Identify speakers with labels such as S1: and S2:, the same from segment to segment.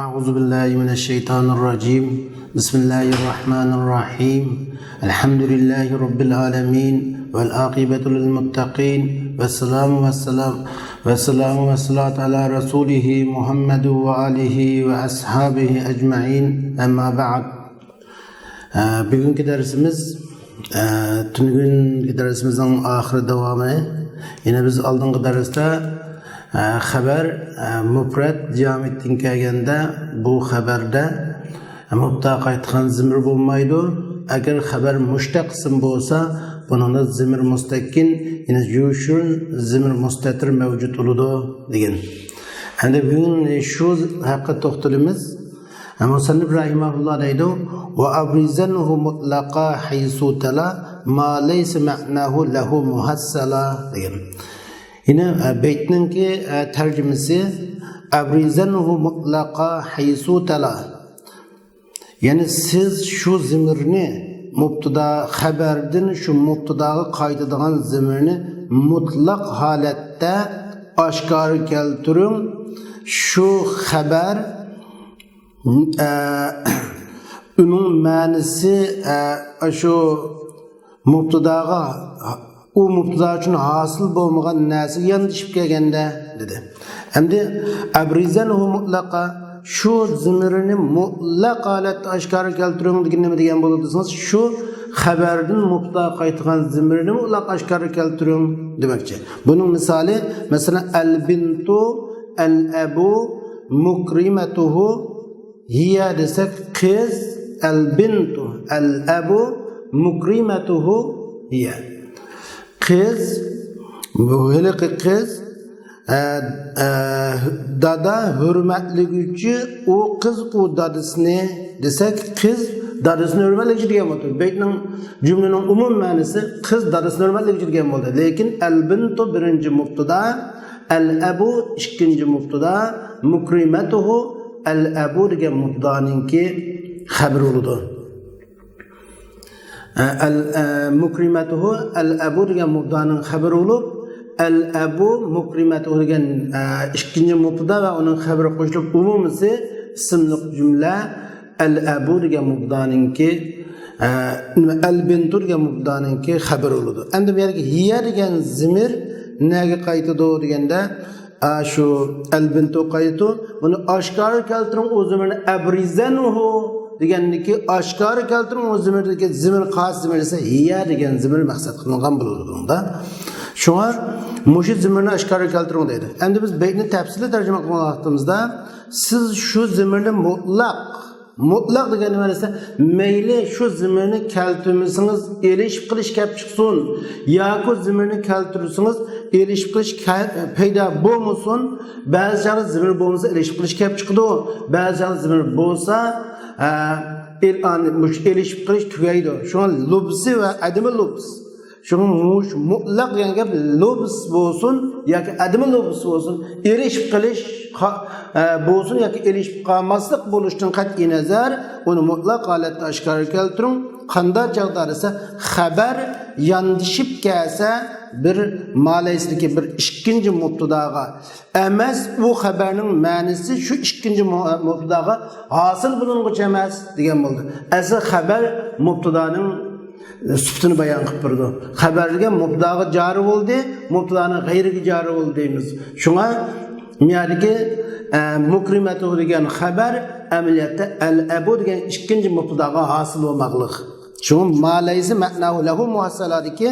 S1: أعوذ بالله من الشيطان الرجيم بسم الله الرحمن الرحيم الحمد لله رب العالمين والعاقبة للمتقين والسلام والصلاة على رسوله محمد وآله وأصحابه أجمعين أما بعد bugünkü dersimiz tününkü dersimizin ahir devamı. Yine biz aldığımız derste haber mufrad jamitdan kelganda bu xabarda mubtada qaytgan zimir bo'lmaydi. Agar xabar mushtaq ism bo'lsa, buningda zimir mustaqil, yine yushun zimir mustatir mavjud bo'ladi degan. Endi bugun shu haqida to'xtalamiz. Musannif rahimahulloh deydi: "Va abrizanhu mutlaqa haysu tala ma laysa ma'nahu lahu muhassala" degan. Yine beytninki tercümesi abrizanhu mutlaqa haysu tala. Yani siz şu zimirini mubtada haberden şu mubtadaga qaytadigan zimirini mutlaq holatda oshkor keltiring. Şu haber onun ma'nisi şu mubtadaga o mubtada uchun hosil bo'lmagan narsa yandishib kelganda dedi. Endi abrizanhu mutlaqa şu zimirini mutlaq holatda oshkor keltiring degan nima degan bo'ladi desiniz? Şu xabardan mubtada qaytgan zimirini mutlaq oshkor keltiring demoqchi. Buning misoli masalan al-bintu al-abu mukrimatuhu hiya desak qiz, al-bintu al-abu mukrimatuhu hiya. Kız, bu hele kız, dada hürmetli gücü, o kız o dadısını desek kız dadısını hürmetli gücü diyem oldu. Beytinin cümlenin umum manası kız dadısını hürmetli gücü diyem oldu. Lakin el-bintu birinci mubtada, el-abu ikinci mubtada, mukrimetuhu el-abu diyen mubtadanınki haber oldu. Mukrimatuhu al-abu degan mubdaning xabari bo'lib, al-abu mukrimatuhu degan ikkinchi mubtada va uning xabari qo'shilib umumisi ismli jumla al-abu degan mubdaningki al-bintu degan mubdaningki xabari bo'ladi. Endi bu yerga hiya degan zimir nega qaytadi deganda shu al-bintu qaytadi. Buni oshkor keltiring o zimirni abrizanuhu degandiki oshkor keltiring o zimirdagi zimir xos zimir esa hiya degan zimir maqsad qilingan bo'ladi bunda. Shunga mushu zimirni oshkor keltiring deydi. Endi biz beytni tafsili tarjima qilgan vaqtimizda siz shu zimirni mutlaq degan nima esa mayli shu zimirni keltirmasangiz elishib qilish kelib chiqsin yoki zimirni keltirsangiz elishib qilish paydo bo'lmasin. Ba'zi zimir bo'lmasa elishib qilish kelib chiqadi. Ba'zi zimir bo'lsa elishib qilish tugaydi. Shunga lubsi va adami lubs. Shunga mutlaq degan gap lubs bo'lsin yoki adami lubs bo'lsin, elishib qilish bo'lsin yoki elishib qolmaslik bo'lishdan qat'iy nazar uni mutlaq holatda oshkor keltiring. Qanday chog'da esa xabar yandishib kelsa bir ma'nosidagi bir ikkinchi mubtadaga emas, bu xabarning ma'nosi shu ikkinchi mubtadaga hosil bo'ling'ich emas degan bo'ldi. Asl xabar mubtadaning sifatini bayon qilib turdi. Xabar degan mubtadaga jori bo'ldi, mubtadaning g'ayriga jori bo'ldi deymiz. Shunga miyadagi mukrimatu degan xabar amaliyotda al-abu degan ikkinchi mubtadaga hosil bo'lmoqlik. Shunga ma'laysi ma'nahu lahu muhassaladiki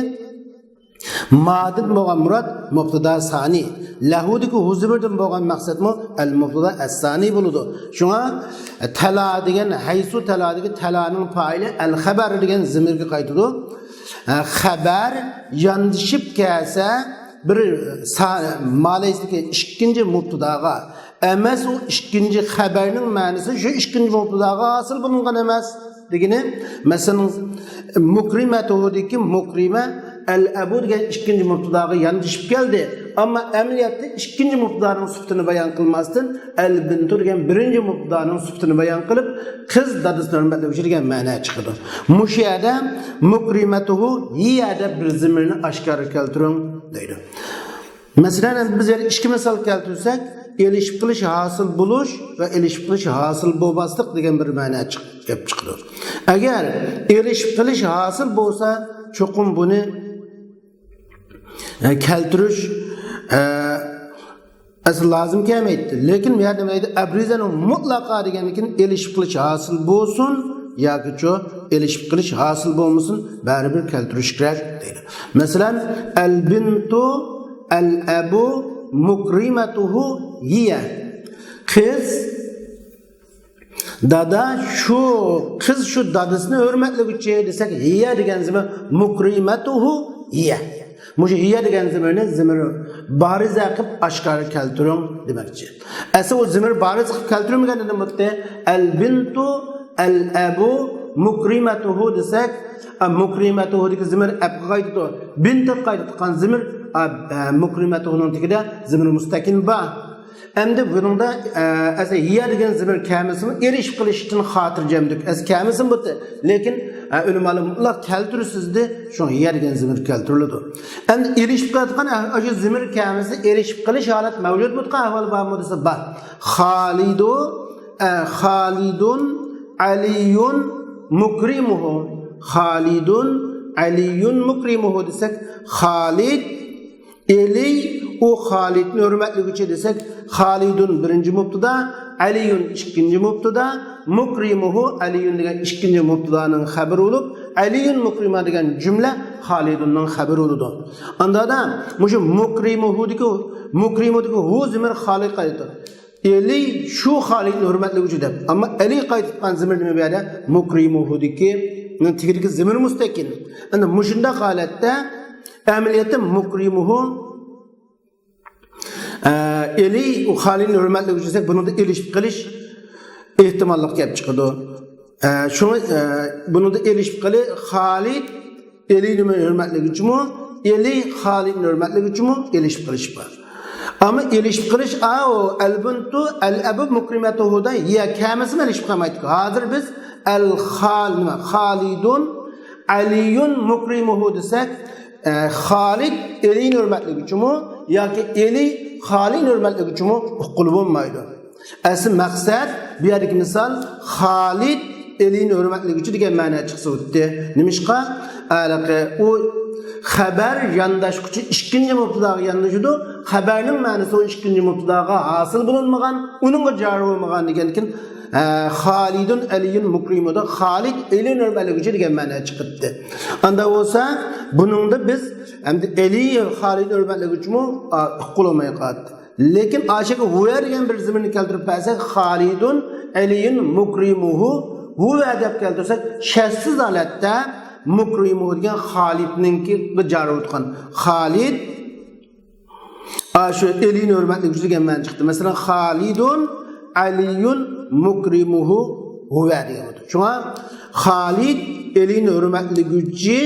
S1: ma'did bo'lgan murod mubtada sani, lahudiki huzibirdan bo'lgan maqsadmi al-mubtada as-sani bo'ladi. Shunga tala degan haysu taladagi talaning fa'ili al-xabar degan zimirga qaytadi. Xabar yandishib kelsa bir ma'laysidagi ikkinchi mubtadaga emas, u ikkinchi xabarning ma'nosi shu ikkinchi mubtadaga hosil bo'lingan emas degani. Masalan mukrimatuhudiki mukrima al-abu degan ikkinchi mubtadaga yandishib keldi. Ammo amaliyotda ikkinchi mubtadaning sifatini bayon qilmasdan al-bintu degan birinchi mubtadaning sifatini bayon qilib qiz dadasini hurmatlovchi degan ma'no chiqadi. Mushiyada mukrimatuhu hiyada bir zimirni oshkor keltiring deydi. Masalan biz ikki misol keltirsak, elişip qilish hosil bo'lish va elişip qilish hosil bo'lmaslik degan bir ma'no kelib chiqadi. Agar elişip qilish hosil bo'lsa, cho'qim buni keltirish asıl lazım kelmaydi. Lekin bu yerda nima abrizanu mutlaqa degandan elişip qilish hosil bo'lsin yoki cho elişip qilish hosil bo'lmasin, baribir keltirish kerak deydi. Masalan, al bintu al abu mukrimatuhu hiya. Qiz dada şu qiz şu dadasini hurmatlaguchi desak, hiya degan zaman mukrimatuhu hiya. Muşu hiya degan zamirni zimir bariz qilib oshkora keltiring demoqchi. Asli o zimir bariz qilib keltirilmaganida mutda al bintu al abu mukrimatuhu desak, mukrimatuhu degan zimir abga qaytdi. Bint qaytgan zimir mukrimatuhuning tigida zimir mustakin ba. Endi buningda asli hiya degan zimir kamisini erishib qilish uchun xotirjamlik. Asli kamisin bu, lekin ulamolar mutlaq keltirsizdi, shu hiya degan zimir keltiriladi. Endi erishib qiladigan o'sha zimir kamisi erishib qilish holat mavjud bo'lgan ahvol bormi desa bor. Xalidun aliyun mukrimuhu. Xalidun aliyun mukrimuhu desak, Xalid Eli o Xalidni hurmatligicha desak, Xalidun birinchi mubtada, Aliyun ikkinchi mubtada, mukrimuhu Aliyun degan ikkinchi mubtadaning xabari bo'lib, Aliyun mukrima degan jumla Xalidunning xabari bo'ladi. Andada mushu mukrimuhu hu zimir Xalid qaytdi. Eli shu Xalidni hurmatligicha deb, ammo Ali qaytgan zimir nima beradi? Mukrimuhu deki tigirgi zimir mustakin. Endi mushunda holatda amaliyotda mukrimuhu eli u Xalidni hurmatligicha desak, buni da elishib qilish ehtimollik kelib chiqadi. Shuni buni da elishib qilish Xalid Elini hurmatligichmi, Eli Xalidni hurmatligichmi elishib qilish bor. Ama elishib qilish o al-buntu al-abu mukrimatuhu da ya kamisi elishib qilmaydi. Hozir biz Xalidun aliyun mukrimuhu desak, Xalid Eli'nin hurmatligichmi yoki Eli Xalidni hurmatligichmi uqul bo'lmaydi. Asl maqsad bu yerdagi misol Xalid Eli'nin hurmatligichi degan ma'no chiqsa o'tdi. Nimishqa u xabar yondashuvchi ikkinchi mubtadaga yondashadi. Xabarning ma'nosi o ikkinchi mubtadaga hosil bo'linmagan, uningga jar bo'lmagan degankin Xalidun aliyun mukrimuda Xalid Eli'nin hurmatligichi degan ma'no chiqibdi. Anda bo'lsa, buningda biz endi Eli Xalidni hurmatligichmi uqulmay qoldi. Lekin aşıqı huya degan bir zimirni keltirib bersak, Xalidun aliyun mukrimuhu huya deb keltirsak, shartsiz holatda mukrimuhu degan Xalidninki jar o'tgan. Xalid shu Eli'ni hurmatligichi degan ma'no chiqdi. Masalan, Xalidun aliyun mukrimuhu huwa degan. Shunga Xalid Eli'ni hurmatligichi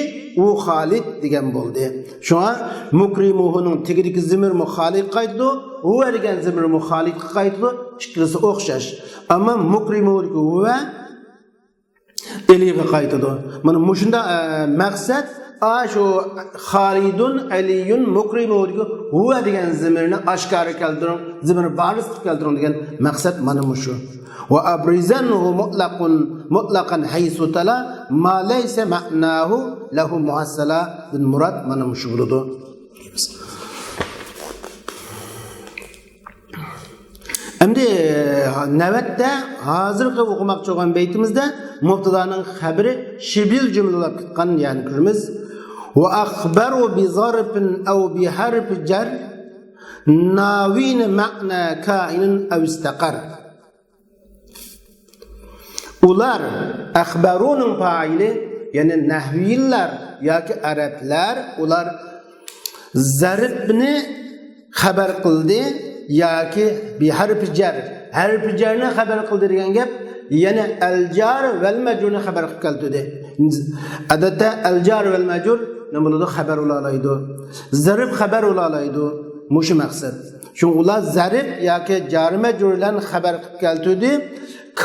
S1: u Xalid degan bo'ldi. Shunga mukrimuhuning tigidagi zimir Xalid qaytdi, huwa degan zimir Xalid qaytdi. Ikkisi o'xshash. Ammo mukrimuhu huwa Eli'ga qaytdi. Mana mushunda maqsad shu Xalidun aliyun mukrimuhu huwa degan zimirni oshkora keltiring, zimir bariz keltiring degan maqsad mana mushu. Wa abrizanuhu mutlaqan haythu tala ma laysa ma'nahu lahu muhassala bin murad mana mushu bo'ladi. Endi navbatda hozirgi o'qimoqchi bo'lgan baytimizda mubtadaning xabari shibil jumlalab ketgan, ya'ni ko'ramiz. Wa akhbaru bi zarfin aw bi harf jar nawin ma'na ka'inin aw istaqar. Ular akhbarunun faili, yani nahviylar yoki arablar, ular zarfni xabar qildi yoki bi harfi jar, harfi jarni xabar qildi degan gap, yana al-jar val majrurni xabar qilib keldi. Odatda al-jar val majrur nima bo'ladi? Xabar olaydi. Zarf xabar olaydi. Mush maqsad. Shu ular zarf yoki jar majrurlarni xabar qilib keldi.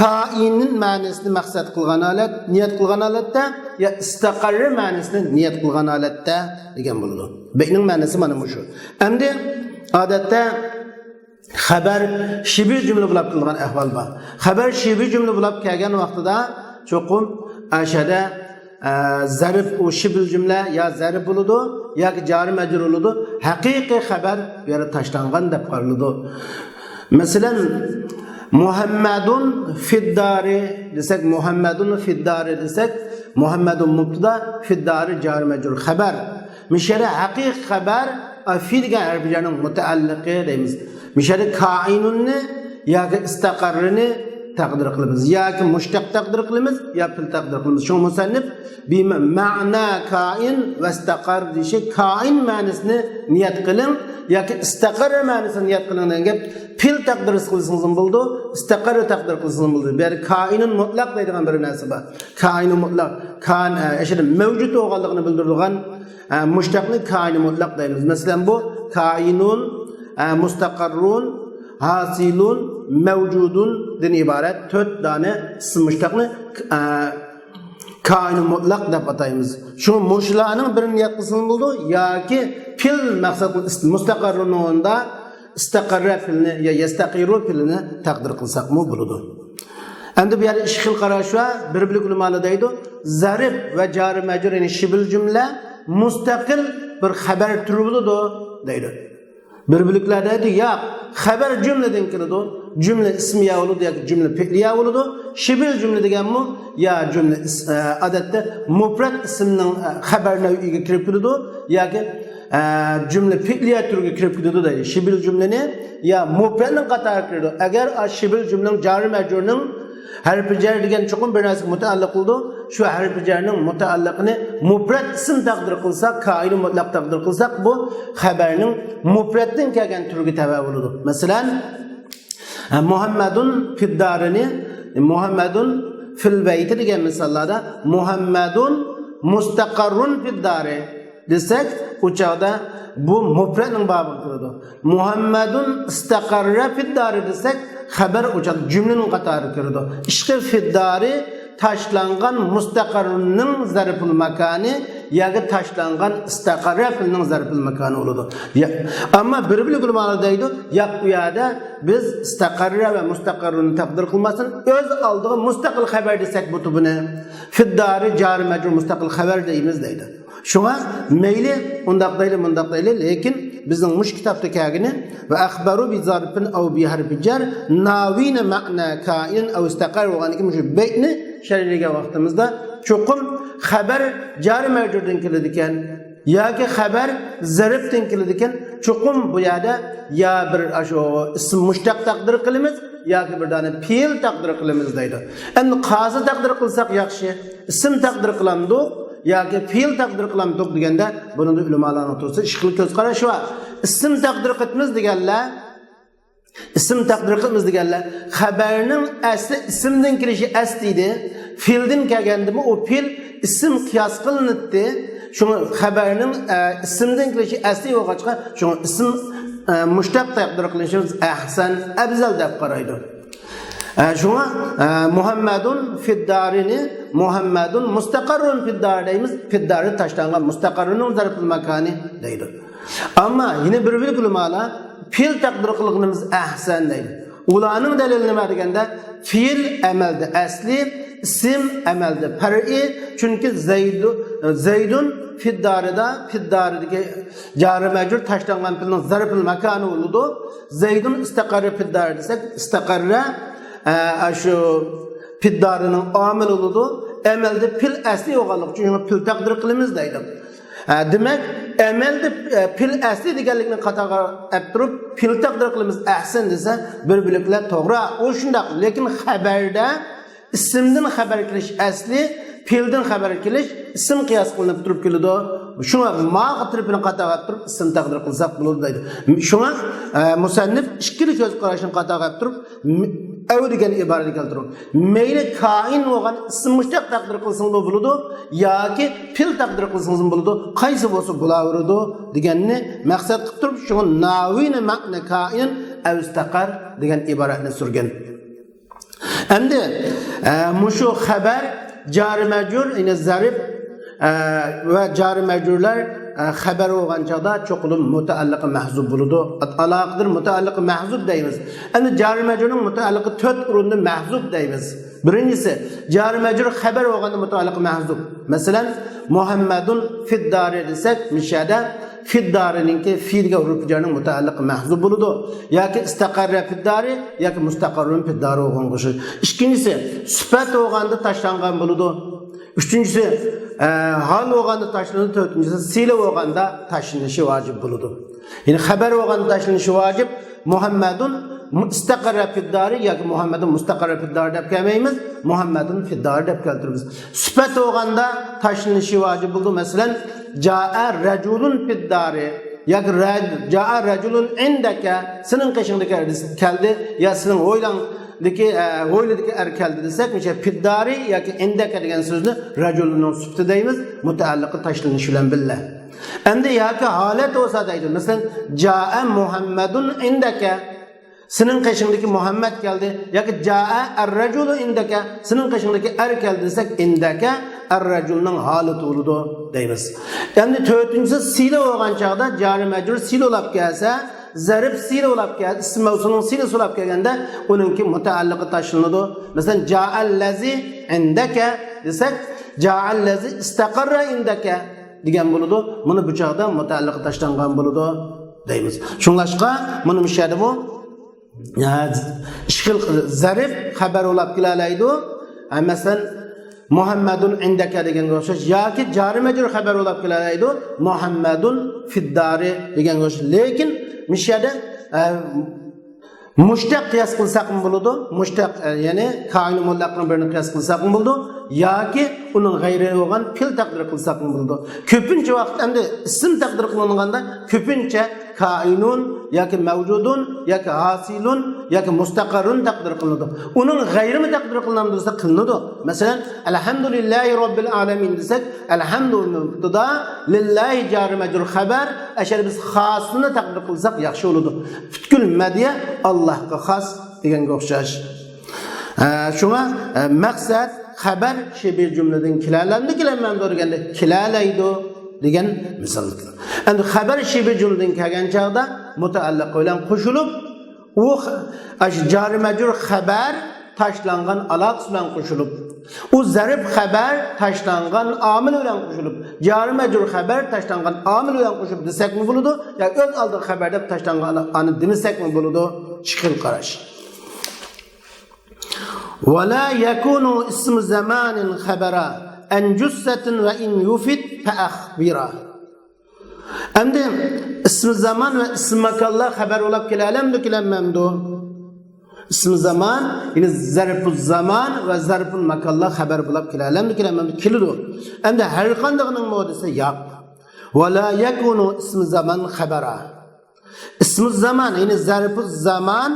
S1: Kainin ma'nosini maqsad qilgan holat, niyat qilgan holatda ya istaqarri ma'nosini niyat qilgan holatda degan bo'ladi. Beyning ma'nosi mana shu. Endi odatda xabar shibi jumla bo'lib turgan ahvol bor. Xabar shibi jumla bo'lib kelgan vaqtida cho'qim ashada zarf o shibil jumla ya zarf bo'ladi yoki jari majrur bo'ladi. Haqiqiy xabar bu yerda tashlangan deb qaraladi. Masalan Muhammadun fiddari desek, Muhammadun fiddari desek, Muhammadun mubtada fiddari jari majrur xabar. Mishara haqiqiy xabar fi degan harflarning mutaalliqi deymiz. Mishara kainunni yoki istaqarrini taqdir qilamiz yoki mushtaq taqdir qilamiz yo fil taqdir qilamiz. Shu musannif bi ma'na kain va istaqar deyishi kain ma'nosini niyat qiling yoki istaqar ma'nosini niyat qiling degan fil taqdir qilsangiz bo'ldi, istaqar taqdir qilsangiz bo'ldi. Bu kainun mutlaq deydigan bir narsa bor. Kainun mutlaq kan ashada mavjud bo'lganligini bildiradigan mushtaqni kainun mutlaq deymiz. Masalan bu kainun mustaqarrun hasilun mevcudun den ibaret 4 tane isim mushtaqni kainun mutlaq deb ataymiz. Şu muşlarning birini yetqisini bo'ldi yoki fil maqsad mustaqarrun onda istaqarra filni ya yastaqiru filni taqdir qilsaqmi bo'ladi. Endi bu yerda ishqil qarash va bir-birlik ulamolar deydi, zarf va jari majrur yani shibil jumla mustaqil bir xabar turi bo'ladi deydi. Bir-birliklar deydi, yo'q, xabar jumladan keladi. Cümle ismiya bo'ladi yoki jumla fe'liya bo'ladi. Shibil jumla deganmi ya jumla odatda mufrad ismning xabar naviga kirib keladi yoki cümle fe'liya turiga kirib keladi deydi. Shibil jumlani ya mufradning qatoriga kiradi. Agar shibil jumlaning jari majrurning harfi jar degan cho'qim bir narsaga mutaalliq bo'ldi. Shu harfi jarning mutaalliqini mufrad ism taqdir qilsak, kainun mutlaq taqdir qilsak, bu xabarning mufraddan kelgan turiga tabe bo'ladi. Masalan, Muhammadun fiddarini, Muhammadun fil bayti degan misollarda Muhammadun mustaqarrun fiddari desek, u chog'da bu mufradning babiga kiradi. Muhammadun istaqarra fiddari desek, xabar o chog'da jumlaning qatoriga kiradi. Ishqi fiddari taşlangan mustaqarrunning zarful makani yoki taşlangan istaqarra filning zarful makani bo'ladi. Ammo bir-birlik ulamolar deydi, yo'q bu yerda biz istaqarra va mustaqarruni taqdir qilmasin, o'z oldiga mustaqil xabar desak bu tubini fiddari jari majrur mustaqil xabar deymiz deydi. Şuna meyli undaq deyli, lekin bizning mush kitobda kelgani va akhbaru bi zarfin aw bi harfi jar nawina ma'na kain aw istaqar bo'lganiki mush baytni sharhlagan vaqtimizda cho'qim xabar jari majrurdan keladi ekan yoki xabar zarfdan keladi ekan cho'qim bu yerda ya bir asho ism mushtaq taqdir qilamiz yoki bir dona fe'l taqdir qilamiz deydi. Endi qozi taqdir qilsak yaxshi, ism taqdir qilamiz yoki fe'l taqdir qilamiz deganda buni ulamolar o'rtasida ishqil ko'z qarash va ism taqdir qilamiz deganlar ism taqdir qilamiz deganlar xabarning asli ismdan kelishi asli fe'ldan kelgandimi o fe'l ism qiyos qilinadi. Shuni xabarning ismdan kelishi asli bo'lg'achqa shuni ism mushtaq taqdir qilishimiz ahsan afzal deb qaraydi. Şuna Muhammadun fiddarini Muhammadun mustaqarrun fiddar deymiz. Fiddari taşlangan mustaqarrunun zarful makani deydi. Ama yine bir-birlik ulamolar fe'l taqdir qilganimiz ahsan deydi. Ularning dalili nima deganda fe'l amalda asli, ism amalda far'i. Chunki Zaydun fiddaridagi jari majrur taşlangan fe'lning zarful makani bo'ladi. Zaydun istaqarra fiddar desak, istaqarra şu fiddarining amil bo'ladi. Amalda fil asli bo'lganlik uchun fil taqdir qilamiz deydi. Demak, amalda fil asli deganlikni qatoga olib turib, fil taqdir qilamiz ahsan desa, bir-birliklar to'g'ri. O shundaq, lekin xabarda ismdan xabar kelish asli, fe'ldan xabar kelish ism qiyos qilinib turib keladi. Shuna ma'qatribini qatoga olib turib ism taqdir qilsak bo'ladi deydi. Shuna musannif ikkili ko'z qarashini qatoga olib turib Ev degan ibarani keltirib, meyli kain bo'lgan ism mushtaq taqdir qilsangiz bo'ladi yoki fil taqdir qilsangiz bo'ladi, qaysi bo'lsa bo'laveradi deganni maqsad qilib turib, shu nawina ma'na kain aw istaqar degan iboratni surgan. Endi mushu xabar jari majrur, ya'ni zarf va jari majrurlar xabar bo'lgan chaqda cho'qilib mutaalliqi mahzub bo'ladi. Aloqadir mutaalliqi mahzub deymiz. Endi jari majrurning mutaalliqi 4 o'rinda mahzub deymiz. Birinchisi jari majrur xabar bo'lganda mutaalliqi mahzub. Masalan, Muhammadun fiddari desak, mishada fiddarininki fiilga urib jarning mutaalliqi mahzub bo'ladi. Yoki istaqarra fiddari yoki mustaqarrun fiddari bo'lgan qo'shiq. Ikkinchisi sifat bo'lganda tashlangan bo'ladi. Üçüncüsü hal olganda taşlanır, dördüncüsü sile olganda taşlanışı vacip buludu. Yani haber olganda taşlanışı vacip. Muhammedun istakarra fiddari ya ki Muhammedun mustakarra fiddari dep gelmeyimiz. Muhammedun fiddari dep keltiririz. Süpet olganda taşlanışı vacip buludu. Mesela ca'a reculun fiddari ya ki ca'a reculun indeke senin kaşındaki geldi ya senin oylan Hoyladaki erkeldi desek mesela fiddari yoki indaka degan so'zni rajulning sifati deymiz, mutaalliqi tashlanishi bilan billa. Endi yoki holat bo'lsa deydi. Masalan, jaa Muhammadun indaka sening qishingdagi Muhammad keldi yoki jaa ar-rajulu indaka sening qishingdagi er keldi desak indaka ar-rajulning holati bo'ladi deymiz. Endi to'rtinchisi sila bo'lgan chaqda jari majrur sila olib kelsa zarif sila olib keldi, ism mavsulining silasi olib kelganda uningki mutaalliqi tashlanadi. Masalan, ja'allazi indaka desak, ja'allazi istaqarra indaka degan bo'ladi. Buni bu chaqda mutaalliqi tashlangan bo'ladi deymiz. Shunglashqa buni mishadi bu ishqil zarif xabar olib kelalaydi. Masalan, Muhammadun indaka deganga o'xshash yoki jari majrur xabar olib kelalaydi. Muhammadun fiddari deganga o'xshash. Lekin mishada mushtaq qiyas qilsak ham bo'ladi. Mushtaq ya'ni kainu mullaqning birini qiyas qilsak ham bo'ladi yoki uning g'ayri bo'lgan fil taqdir qilsak ham bo'ladi. Ko'pincha vaqt endi ism taqdir qilinganda ko'pincha kainun yoki mavjudun yoki hasilun yoki mustaqarrun taqdir qilinadi. Uning g'ayrimi taqdir qilinadi desa qilinadi. Masalan, alhamdulillahi robbil alamin desak, alhamdulillah lillahi jari majrur xabar, agar biz xosini taqdir qilsak yaxshi bo'ladi. Butkul madhiya Allohga xos deganga o'xshash. Shunga maqsad xabar shibir jumladan kilalandi kilanmandi deganda kilalaydi degan misol. Endi xabar shibir jumladan kelgan chaqda mutaalliq bilan qo'shilib, u jari majrur xabar tashlangan aloqasi bilan qo'shilib, u zarif xabar tashlangan omil bilan qo'shilib, jari majrur xabar tashlangan omil bilan qo'shilib desakmi bo'ladi yoki o'z oldin xabar deb tashlangan ani demasakmi bo'ladi? Chiqil qarash. ولا يكون اسم زمان خبرا أن جثة وإن يفيد فأخبرا. Endi ism zaman ve ism makallar haber olab kelalemdi kelenmemdi. İsm zaman yine zarful zaman ve zarful makallar haber olab kelalemdi kelenmemdi kilidu. Endi her qandığının modisi yok. Ve la yakunu ism zaman habara. İsm zaman yine zarful zaman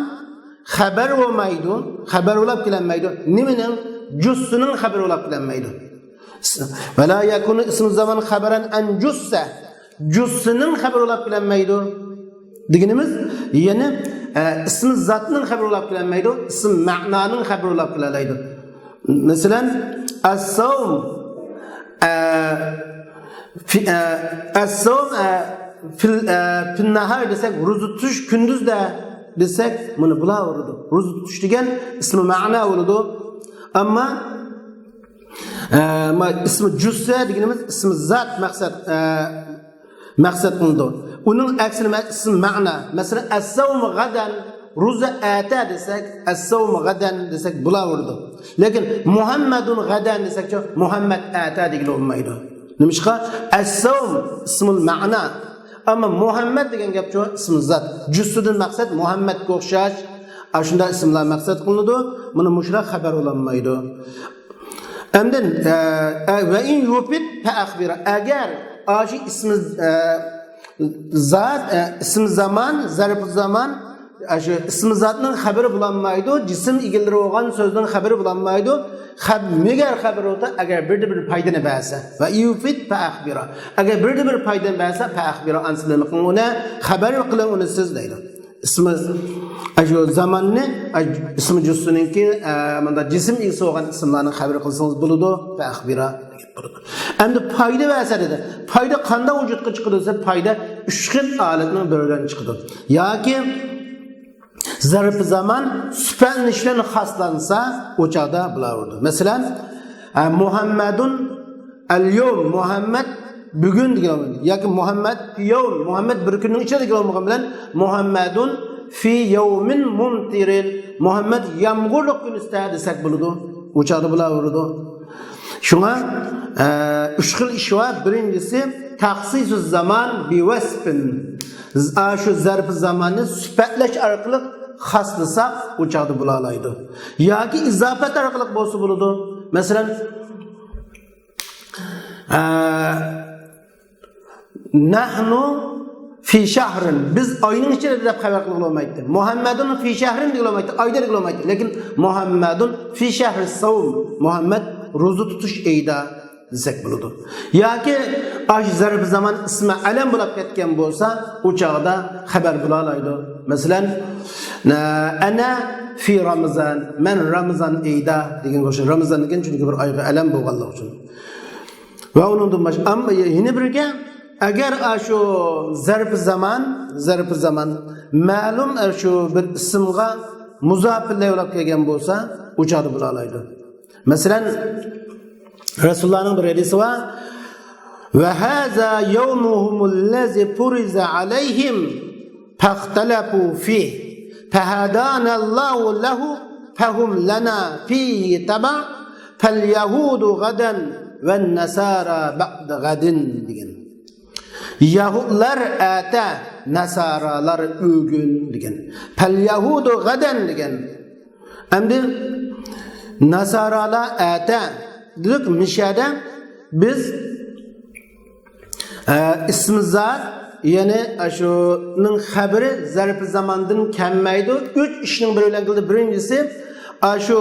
S1: haber olmaydı. Haber olab kelenmeydi. Niminin cüssünün haber olab kelenmeydi. Ve la yakunu ism zaman haberan en cüsse. Cüssünün haber olab kelenmeydi. Diginimiz yani ism zatının haber olab kelenmeydi. İsm ma'nanın haber olab kelenmeydi. Mesela as-savm as-savm fil nahar desek roza tutuş gündüz de desek bunu bula olurdu. Roza tutuş degan ismi ma'na olurdu. Ama ismi cüsse deganimiz ismi zat maqsad qildi. Uning aksini ism ma'na. Mesela as-savm gadan roza ata desek as-savm gadan desek bula olurdu. Lekin Muhammadun gadan desek Muhammad ata degili olmaydi. Nimishqa as-savm ismul ma'na. Ama Muhammed degan gap şu ism zat. Cüssüdün maksat Muhammedga o'xshash. Shunda ismlar maqsad qilinadi. Buni mushrak xabar olinmaydi. Endi va in yufid fa akhbira. Agar ashi ism zat, ism zaman, zarf zaman ism zatning xabari bulanmaydi. Jism egilleri olgan so'zning xabari bulanmaydi. Megar xabar olsa agar bir foydani bersa va yufid fa akhbira. Agar bir foydani bersa fa akhbira ansilni qilinguna xabar qiling uni siz deydi. Aşu zamanni ismi cüssününki cisim ilgisi olan isimlerini haber kılsanız buludu ve akbira buludu. Hem de payda ve eserde payda kanda vücudka çıkıdıysa payda üç xil aletinin birinden çıkıdı. Ya ki zarf zaman süperleşten haslansa uçağda bulavurdu. Mesela Muhammedun el-yevm Muhammed bugün diyor. Ya ki Muhammed yevm Muhammed bir günün içinde diyor Muhammed Muhammedun fi yevmin mumtiril Muhammed yağmurluk gün istedi desek buludu. Uçağda bulavurdu. Şuna üç xil iş var. Birincisi taksisü zaman bi vasfin. Şu zarf zamanı süperleş arkalık haslasa uçağda bulalaydı. Ya ki izafet arkalık bolsa buludu. Mesela nahnu fi şahrin biz ayının içinde de haber kılınmaydı. Muhammedun fi şahrin diyormaydı. Ayda diyormaydı. Lakin Muhammedun fi şahri savm. Muhammed rozu tutuş eyda desek buludu. Ya ki aş zarf zaman ismi alem bulup ketken bolsa uçağda haber bulalaydı. Mesela ana fi Ramazan men Ramazan eyda degan go'sha Ramazan degan çünkü bir ayga alem bo'lganligi uchun. Va undan boshqa amma yine birga agar shu zarf zaman ma'lum shu bir ismga muzaf bilan kelgan bo'lsa uçağda bulalaydi. Mesela Resulullah'ın bir hadisi var. Ve haza yevmuhumullazi furiza aleyhim fahtalafu fih fehadanallahu lehu fehum lana fihi taba fel yahudu gaden ve nasara ba'da gadin degan. Yahudlar ata nasaralar ögün degan. Fel yahudu gaden degan. Endi nasaralar ata dedik mishada biz ismizat yani şunun haberi zarf zamandan kelmaydi. Üç işning biri bilan qildi. Birincisi şu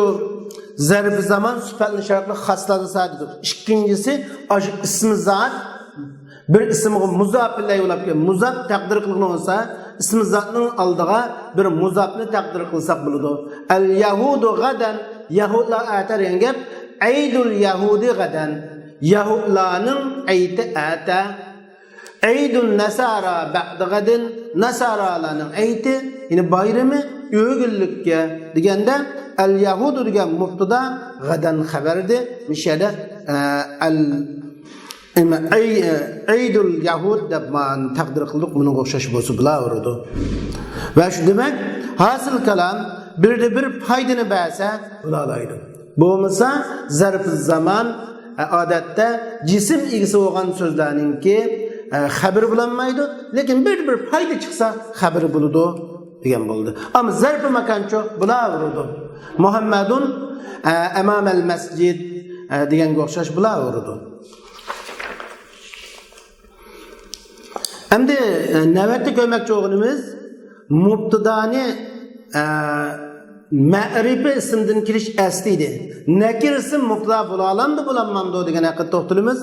S1: zarf zaman süperli şartlı haslansa dedik. İkincisi şu ismizat bir ismga muzaf bilan yo'lab muzaf taqdir qilgan olsa ismizatning oldiga bir muzafni taqdir qilsak bo'ladi. Al yahudu gadan yahudlar atar gap Eydul Yahudi gadan Yahudlarning ayti ata Eydul Nasara ba'da gadin Nasaralarning ayti yine bayrami o'gillikka deganda al yahudu degan mubtada gadan xabardi mishada al Eydul Yahud deb man taqdir qildik buni o'xshash bo'lsa bilaverdi. Va shu demak hasil kalam birde bir foydani bersa bo'lalaydi. Bo'lmasa zarf zaman odatda jism egisi bo'lgan so'zlarningki xabar bo'lanmaydi, lekin bir foyda chiqsa xabar bo'ladi degan bo'ldi. Ammo zarf makoncho bo'laveradi. Muhammadun amam al masjid deganga o'xshash bo'laveradi. Endi navbatda ko'rmoqchi bo'lganimiz mubtadani ma'rifa ismdan kirish asliydi. Nakir ism mubtada bo'lalamdi bo'lanmamdi degan haqida to'xtalamiz.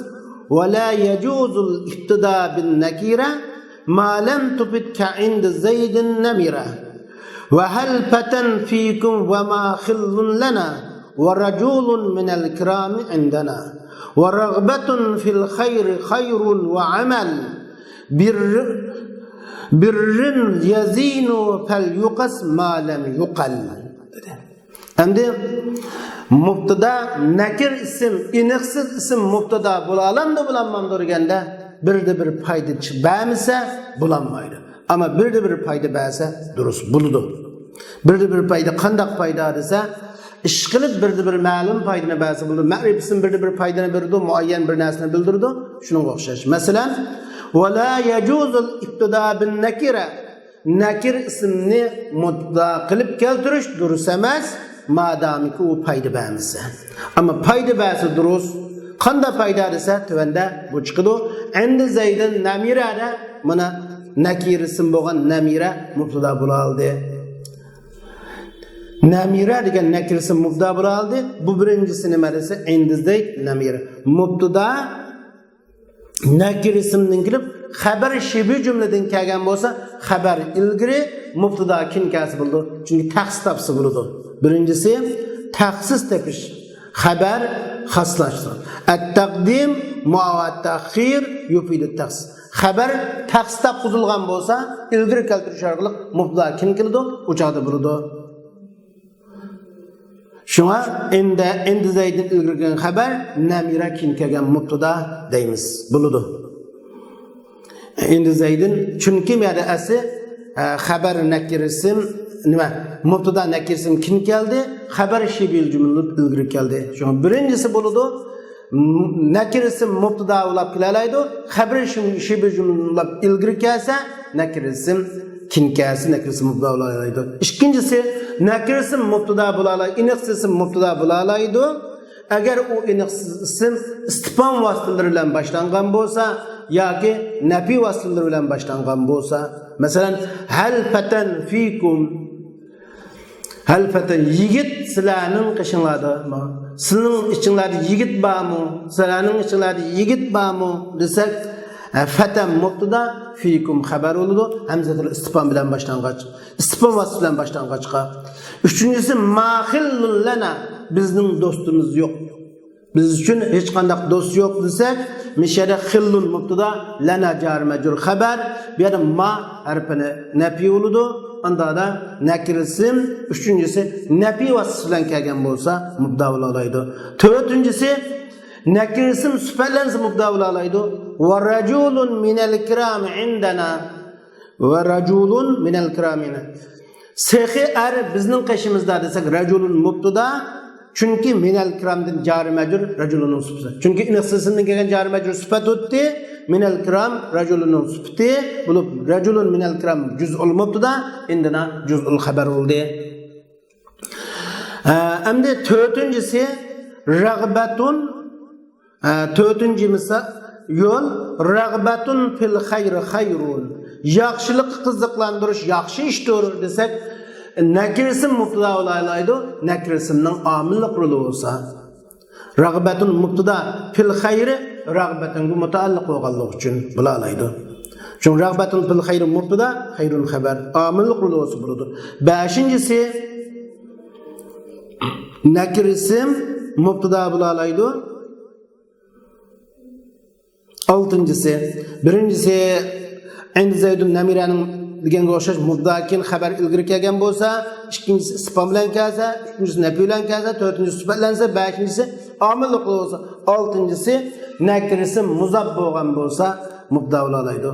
S1: Va la yajuzul ibtida bin nakira ma lam tubit ka ind zaydin namira. Wa hal fatan fikum wa ma khillun lana wa rajulun min al kiram indana wa raghbatun fil khair khairun wa amal birrin yazinu fel yuqas ma lam yuqal. Endi mubtada nakir isim, iniqsiz isim mubtada bo'lalamdi bo'lanmamdi deganda birde bir foyda chiqmasa bo'lanmaydi. Ammo birde bir foyda bersa durust bo'ladi. Birde bir foyda qanday foyda desa, ish qilib birde bir ma'lum foydani bersa bo'ladi. Ma'rif ism birde bir foydani berdi, muayyan bir narsani bildirdi. Shunga o'xshash. Masalan, va la yajuzul ibtida bin nakira. Nakir ismni mubtada qilib keltirish durust emas. Madamiki u foyda bermasa. Ammo foyda bersa durust. Qanday foyda desa, tuvanda bu chiqadi. Endi Zaydin namirada mana nakir ism bo'lgan namira mubtada bo'ladi. Namira degan nakir ism mubtada bo'ladi. Bu birinchisi nima desa, endi Zayd namira. Mubtada nakir ismdan kirib xabar shibi jumladan kelgan bo'lsa, xabar ilgiri mubtada kinkasi bo'ldi. Chunki taxsis topsi bo'ldi. Birinchisi taxsis tepish. Xabar xaslashtir. At-taqdim muavat ta'khir yufidu taxsis. Xabar taxsis topqizilgan bo'lsa, ilgiri keltirish orqali mubtada kin keldi, o'chaqda bo'ldi. Şuna endi Zaydin ilgirgen xabar namira kin kelgan mubtada deymiz. Buludu. Endi Zaydin chunki meri asi xabar nakirisim nima? Mubtada nakirisim kin keldi, xabar shibil jumla ilgir keldi. Şuna birinchisi buludu. Nakirisim mubtada ulab kelalaydi, xabar shibil jumla ilgir kelsa nakirisim kinkasi nakirisi mubtada bo'lalaydi. İkincisi nakirisi mubtada bo'lalaydi, iniqsisi mubtada bo'lalaydi. Agar u iniqsim istifhom vositalari bilan boshlangan bo'lsa yoki nafi vositalari bilan boshlangan bo'lsa, masalan hal fatan fikum, hal fatan yigit sizlarning qishinglardami? Sizning ichinglarda yigit bormi? Sizlarning ichinglarda yigit bormi desak, fatan mubtada fikum xabar bo'ladi. Hamzatul istifhom bilan boshlangach. Istifhom vasf bilan boshlangachqa. Üçüncüsü mahillun lana, bizning do'stimiz yo'q. Biz uchun hech qanday do'st yo'q desak, mishara xillun mubtada lana jar majrur xabar, bu yerda ma harfini nafi bo'ladi. Unda da nakirsim, üçüncüsü nafi vasf bilan kelgan bo'lsa, mubtada bo'lalaydi. To'rtinchisi nakirsim sifatlansa mubtada bo'lalaydi. Wa rajulun minal kiram indana. Wa rajulun minal kiramina. Sehi er bizning qishimizda desak rajulun mubtada, chunki minal kiramdan jari majrur rajulun sifati. Chunki iniqsisidan kelgan jari majrur sifat o'tdi. Minal kiram rajulun sifati bo'lib rajulun minal kiram juz'ul mubtada, indana juz'ul xabar bo'ldi. Endi to'rtinchisi rag'batun, to'rtinchi misol yo'l rag'batun fil xayri xayrun. Yaxshilik qiziqlantirish yaxshi ishdir desak, nakirsim mubtada bo'laydi, nakirsimning omillik roli bo'lsa. Rag'batun mubtada fil xayri rag'batunga mutaalliq bo'lganligi uchun bo'laydi. Chunki rag'batun fil xayri mubtada, xayrun xabar omillik roli bo'lsa bo'ladi. Beshinchisi nakirsim mubtada bo'laydi. Altıncısı, birincisi endi Zaydun namiraning deganga o'xshash mubdakin xabar ilgiri kelgan bo'lsa, ikkinchisi istifhom bilan kelsa, uchinchisi nafi bilan kelsa, to'rtinchisi sifatlansa, beshinchisi omillik bo'lsa, oltinchisi nakirisi muzab bo'lgan bo'lsa, mubda bo'lalaydi.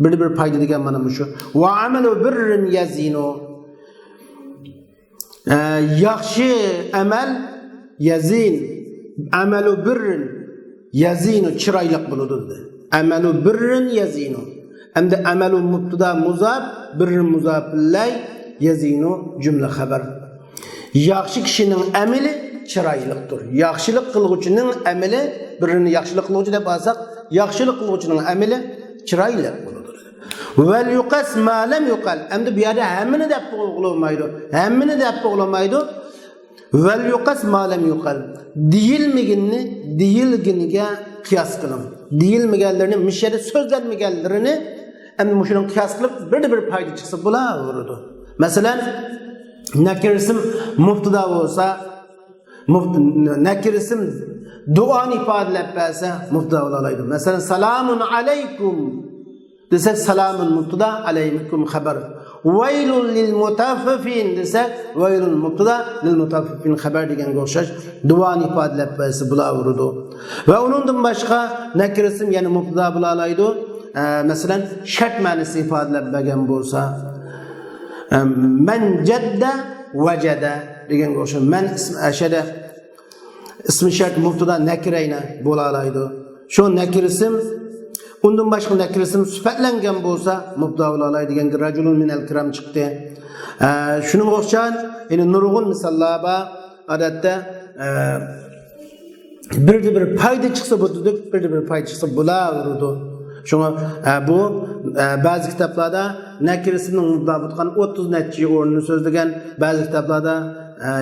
S1: Bir foyda degan mana shu. Va amalu birrin yazinu. Yaxshi amal yazin, amalu birrin yazinu chiroyli bo'ladi dedi. Amalu birrin yazinu. Hamda amalu mubtada muzab, birrin muzab lay, yazinu jumla xabar. Yaxshi kishining amali chiroylidir. Yaxshilik qiluvchining amali, birrini yaxshilik qiluvchi deb olsak, yaxshilik qiluvchining amali chiroyli bo'ladi. Val yuqas ma lam yuqal. Hamda bu yerda hammani deb qo'yilmaydi. Hammani deb qo'yilmaydi. Val yuqas ma lam yuqal. Deyilmeginni deyilginiga qiyas qilin. Deyilmaganlarni mishada so'zlanmaganlarini endi shuni qiyas qilib bir foyda chiqsa bo'laveradi. Masalan, nakirsim mubtada bo'lsa, nakirsim duoni ifodalab bersa mubtada bo'lalaydi. Masalan, salamun alaykum desak salamun mubtada, alaykum xabar. Vaylun lil mutaffifin desak vaylun mubtada, lil mutaffifin xabar deganga o'xshash duoni ifodalab bersa bo'laveradi. Va undan boshqa nakirsim yana mubtada bo'lalaydi. Masalan, shart ma'nosi ifodalab bergan bo'lsa, man jadda wajada deganga o'xshash man ism ashada ismi shart mubtada nakirayna bo'lalaydi. Shu nakirsim undan boshqa nakirsim sifatlangan bo'lsa mubtada bo'lalaydi degan rajulun minal kiram chiqdi. Shuning o'xshagan yana nurg'un misollar bor. Odatda bir foyda chiqsa bo'ladi, bir foyda chiqsa bo'laveradi. Şuna bu bazı kitaplarda nakirisining mubtada bo'lgan 30 necha o'rnini so'zlagan, bazı kitaplarda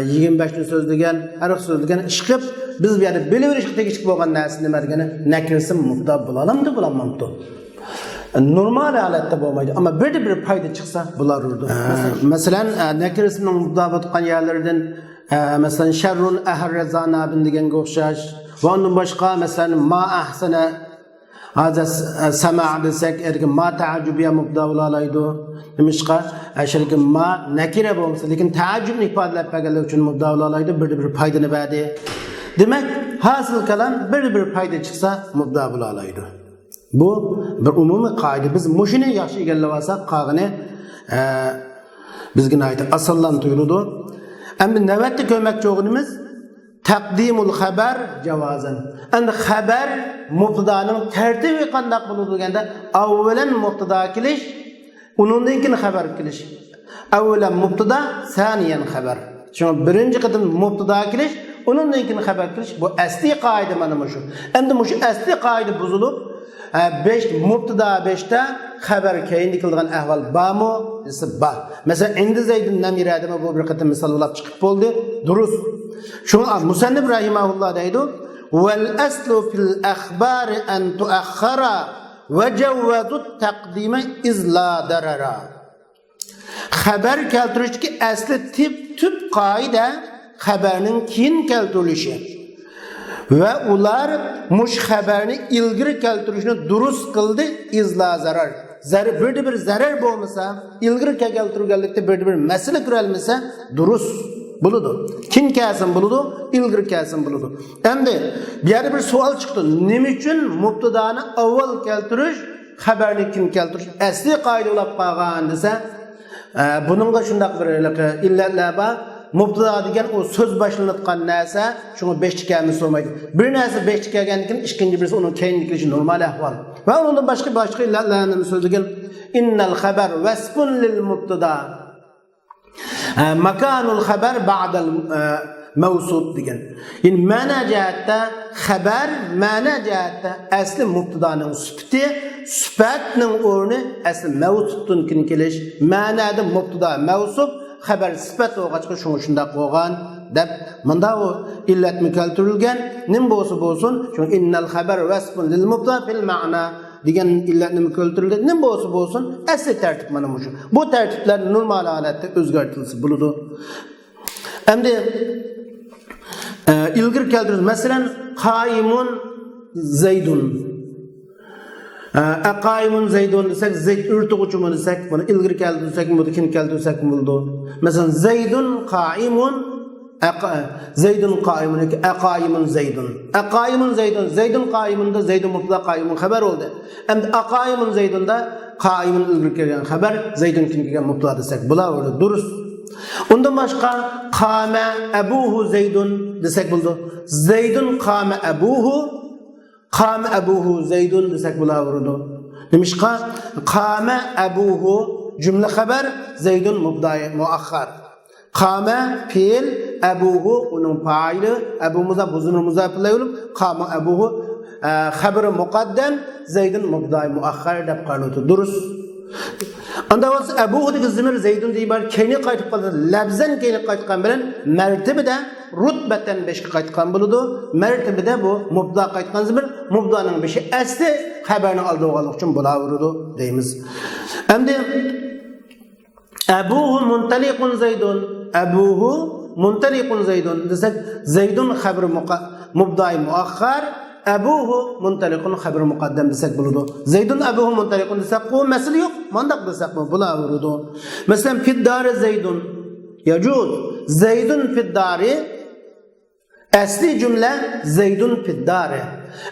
S1: 25 ni so'zlagan, aniq so'zlagan ishqib biz bu yerda bilib olish tegishli bo'lgan narsa nima degani nakirisi mubtada bo'ladimi, bo'lamamdi. normal halatda bo'lmaydi. Ama bir payda çıksa bular urdu. Mesela Nakir isminin mutabık tutan yerlerden mesela şerrun ehrezan abin degenge o'xshash va undan boshqa mesela ma ahsana hada sama' desek erkin ma ta'ajjubiya mubda bo'lalaydi. Nimishqa ashirki ma nakira bo'lsa lekin ta'ajjubni ifodalab berganlik uchun mubda bo'lalaydi. Bir foydani berdi. Demek hasıl kalan bir foyda chiqsa mubda bo'lalaydi. Bu bir umumiy qoida. Biz mushuni yaxshi egallab olsak, qolgani bizga aytib asallan tuyuladi. Endi navbatda ko'rmoqchi bo'lganimiz taqdimul xabar javozan. Endi xabar mubtadaning tartibi qanday bo'ladi deganda, avvalan mubtada kelish, undan keyin xabar kelish. Avvalan mubtada, saniyan xabar. Shuni birinchi qatim mubtada kelish, undan keyin xabar kelish. Bu asli qoida mana shu. Endi shu asli qoida buzilib, 5 mubtada 5'te xabar keyingi qilgan ahvol bormi? Desa bor. Mesela endi Zaydun namiradimi bu bir qatim misol olib chiqib bo'ldi. Durust. Shuni Musannif rahimahulloh deydi: "Wal aslu fil akhbar an tuakhkhara wa jawadu taqdima iz la darara." Xabar keltirishki asli tip qoida xabarning keyin keltirilishi. Ve ular mush xabarni ilgiri keltirishni durust qildi izla zarar. Bir zarar bo'lmasa, ilgiri keltirganlikda bir masala ko'ralmasa durust bo'ladi. Kim kelsin bo'ladi, ilgiri kelsin bo'ladi. Endi bu yerda bir savol chiqdi. Nima uchun mubtadani avval keltirish, xabarni kim keltirish asli qoida bo'lib qolgan desa, buningga shundaq bir illatlar bor. Mubtada degan o söz başlanatgan narsa, şunu 5 kelmesi olmaydı. Bir narsa 5 kelgandan keyin ikinci birisi onun keyinliklishi normal ahvol. Va undan başka illatlarni so'zlagan innal xabar wasfun lil mubtada. Makanul xabar ba'dal mavsuf degan. Yani ma'na jihatda xabar ma'na jihatda asli mubtadaning sifatning o'rni asli mavsufdan keyin kelish. Ma'nada mubtada mavsuf xabar sifat o'g'achqa shunday qo'ygan deb menda o illatni keltirilgan. Nim bo'lsin çünkü innal xabar wasfun lil mubtada fil ma'na degan illatni keltirilgan. Nim bo'lsin asli tartib mana shu. Bu tartiblar normal holatda o'zgartirilsa bo'ladi. Endi ilgir keltirib masalan qaimun zaydun Aqaimun Zaydun desek, Zayd ürtüğücümü desek, bunu ilgir keldirsek mi, kim keldirsek mi buldu? Mesela Zaydun qaimun, Zaydun qaimun, Aqaimun Zaydun. Aqaimun Zaydun, Zaydun qaimun'da Zaydun mubtada qaimun haber oldu. Hem de Aqaimun Zaydun'da qaimun ilgir kelgan haber, Zaydun kim kelgan mubtada desek, bula oldu, durust. Ondan başka qama abuhu Zaydun desek buldu. Zaydun qama abuhu, Qama abuhu Zaydun desek bulavurdu. Demişqa qama abuhu cümle haber Zaydun mubdai muakhar. Qama fiil abuhu onun faili abu muzaf uzun muzaf layulum qama abuhu haber muqaddam Zaydun mubdai muakhar deb qalutu durust. Anda was abuhu degi zimir Zaydun deybar keyni qaytib qoldi. Labzan keyni qaytgan bilan martabada rutbeten 5'e qaytgan buludu. Mertebede bu mubda qaytgan zimir mubdanın 5'i asli haberini aldığı olmak için bulavurdu deyimiz. Endi abuhu muntalikun Zaydun. Abuhu muntalikun Zaydun desek Zaydun haberi mubdai muakhar. Abuhu muntalikun haberi muqaddam desek buludu. Zaydun abuhu muntalikun desek bu mesele yok. Mandak desek bu bulavurdu. Mesela fiddari Zaydun. Yacud. Zaydun fiddari asli cümle Zaydun fiddari.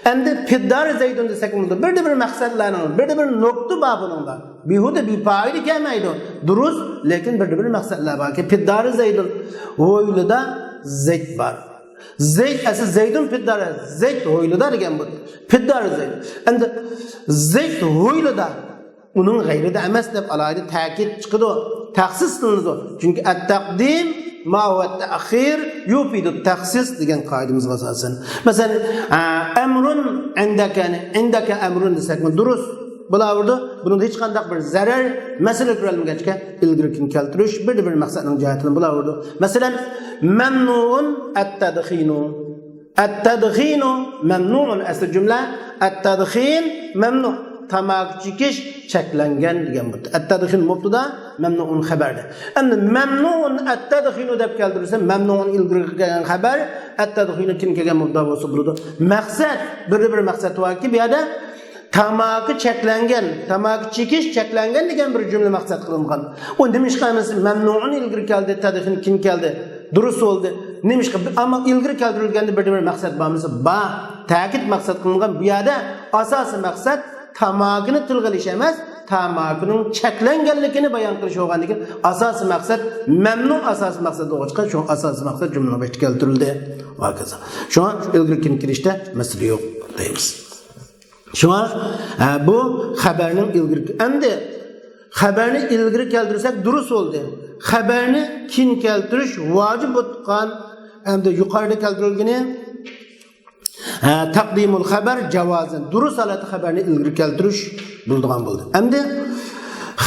S1: Endi fiddari Zaydun desek buludu. Bir maksatlarının, bir nokta babınında. Bihude bir faili gelmeydi. Duruz, lekin bir maksatlar var ki fiddari Zaydun. Hoyluda Zayd var. Zayd asli Zaydun fiddari. Zayd hoyluda degan bu. Fiddari Zayd. Endi Zayd hoyluda. Onun gayrida emas deb alayda ta'kid chiqdi. Taxsis qilinadi. Chunki at-taqdim ma huwa at-ta'khir yufidu at-takhsis degan qoidamizga asosan. Masalan, amrun indaka amrun desak durust bo'laverdi. Bunda hech qanday bir zarar masala ko'rilmagachga ilgirkin keltirish bir maqsadning jihatini bo'laverdi. Masalan, mamnuun at-tadkhinu. At-tadkhinu mamnuun asl jumla at-tadkhin mamnu. tamak çekiş çeklengen degan bu. At-tadkhin mubtada, memnuun xabarda. Endi memnuun at-tadkhinu deb keltirilsa, memnuun ilgari kelgan xabar, at-tadkhinu kim kelgan mubtada bo'lsa bo'ladi. Maqsad, bir maqsad borki, bu yerda tamaki çeklengen, tamaki çekiş çeklengen degan bir cümle maqsad qilingan. O demiş qamiz memnuun ilgari keldi, at-tadkhin kim keldi? Durus oldu. Neymiş ki ama ilgiri keltirilgende bir maksat bağımızı takit maksat kılıngan bu yada asası maksat tamakını tılgılış emez, tamakının çeklengenlikini bayan kılış olgandıkken asası maksat memnun asası maksat olacak. Şu asası maksat cümle başta keltirildi. Şu an ilgiri kirişte mesele yok deyimiz. Şu an bu haberinin ilgiri endi haberini ilgiri keltirirsek durus oldu. Haberini kin keltiriş vacip bo'lgan hamda yuqorida keltirilgani taqdimul xabar javozan durus holatda xabarni ilgari keltirish bo'lgan bo'ldi. Endi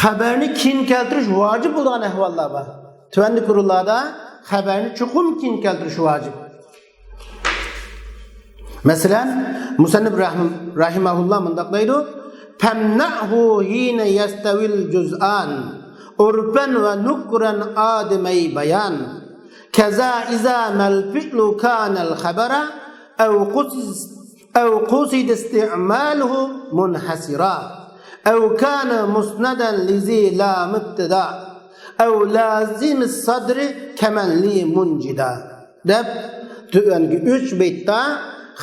S1: xabarni kin keltirish vacip bo'lgan ahvollar bor. Tuvanni kurullarda xabarni chuqur kin keltirish vacip. Masalan, Musannif rahimahulloh mundaq deydi: "Famnahu hina yastavil juz'an urban ve nukran ademey bayan keza iza mel fi'lu kanel habara ev qusid isti'maluhu munhasira ev kana musnadan lizi la mübteda ev lazim sadri kemen li muncida." Deb tüvenki 3 beytta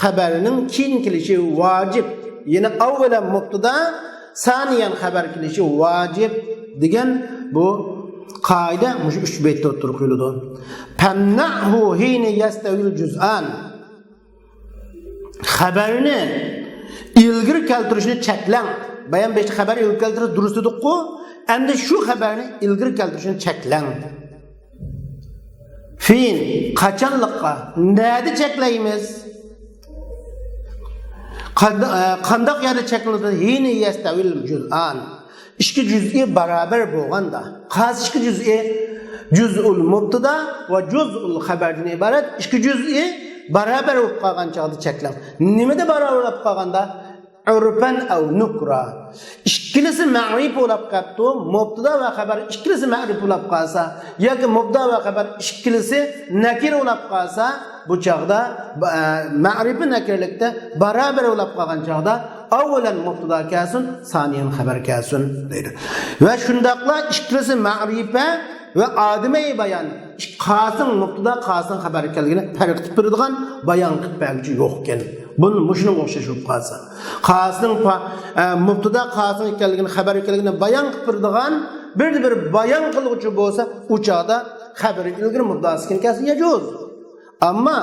S1: haberinin kin kilişi vacip. Yine avvelen mubtada, saniyen haber kilişi vacip degan bu qoida mush 3 betda o'tirib qo'yiladi. Famnahu hina yastavil juz'an. Xabarni ilgari keltirishni cheklang. Bayan 5 xabar ilgari keltirish durust edi-ku. Endi shu xabarni ilgari keltirishni cheklang. Fin qachonliqqa nada cheklaymiz? Qandaq yerda cheklanadi? Hina yastavil juz'an. İki cüz'i beraber bo'lganda, qaysi ikki cüz'i juz'ul mubtada va juz'ul xabardan iborat ikki cüz'i beraber bo'lib qolgan chog'da cheklang. Nimada beraber bo'lib qolganda? Urfan aw nukra. Ikkilisi ma'rif bo'lib qolibdi, mubtada va xabar ikkilisi ma'rif bo'lib qolsa, yoki mubtada va xabar ikkilisi nakir bo'lib qolsa, bu chog'da ma'rifi nakirlikda beraber bo'lib qolgan chog'da avvelen mubtada kelsin, saniyen haber kelsin deydi. Ve şundaqla ikkisi ma'rifa ve adime bayan. Qasın mubtada, qasın haber kelgini farq qilib turadigan bayan qilib bergisi yo'q ekan. Buni mushuni o'xshashib qolsa. Qasın mubtada, qasın kelgini haber kelgini bayan qilib turadigan bir bayan qiluvchi bo'lsa, u chog'da xabar ilgari mubtadasiga kelsin yajoz. Ammo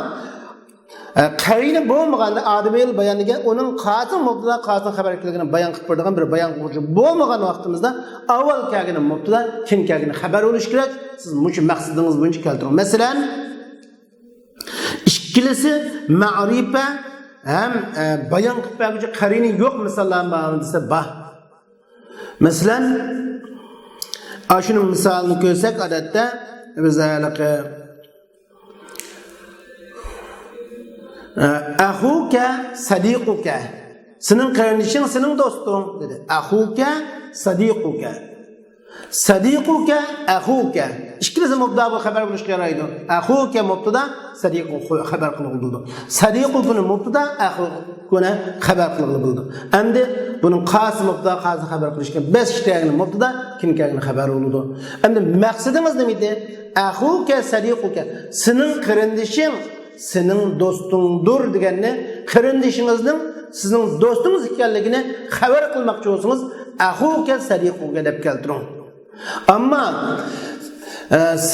S1: qarina bo'lmaganda adamel bayoniga onun qasın mubtada qasın xabar kelganini bayon qilib beradigan bir bayon qiluvchi bo'lmagan vaqtimizda avval kelgan mubtada kim kelgan xabar bo'lish kerak. Siz mush maqsadingiz bo'yicha keltiring. Masalan, ikkilisi ma'rifa ham bayon qilib beruvchi qarina yo'q misollar bor desa bor. Masalan, shuning misolini ko'rsak, odatda biz Ahuka sadiquka. Senin kardeşin, senin dostun dedi. Ahuka sadiquka. Sadiquka ahuka. İkisi mubtada bu haber buluş keraydı. Ahuka mubtada, sadiqu haber kılındı. Sadiqu'nun mubtada, ahukuna haber kılındı. Endi bunun qası mubtada, qası haber kılış keraydı. 5 işteyinin mubtada, kim keraydı haber oldu. Endi maksadımız neydi? Ahuka sadiquka. Senin kardeşin, senin dostundur deganni, qarindishingizning sizning dostingiz ekanligini xabar qilmoqchi bo'lsangiz, ahuka sadiquka deb keltiring. Ammo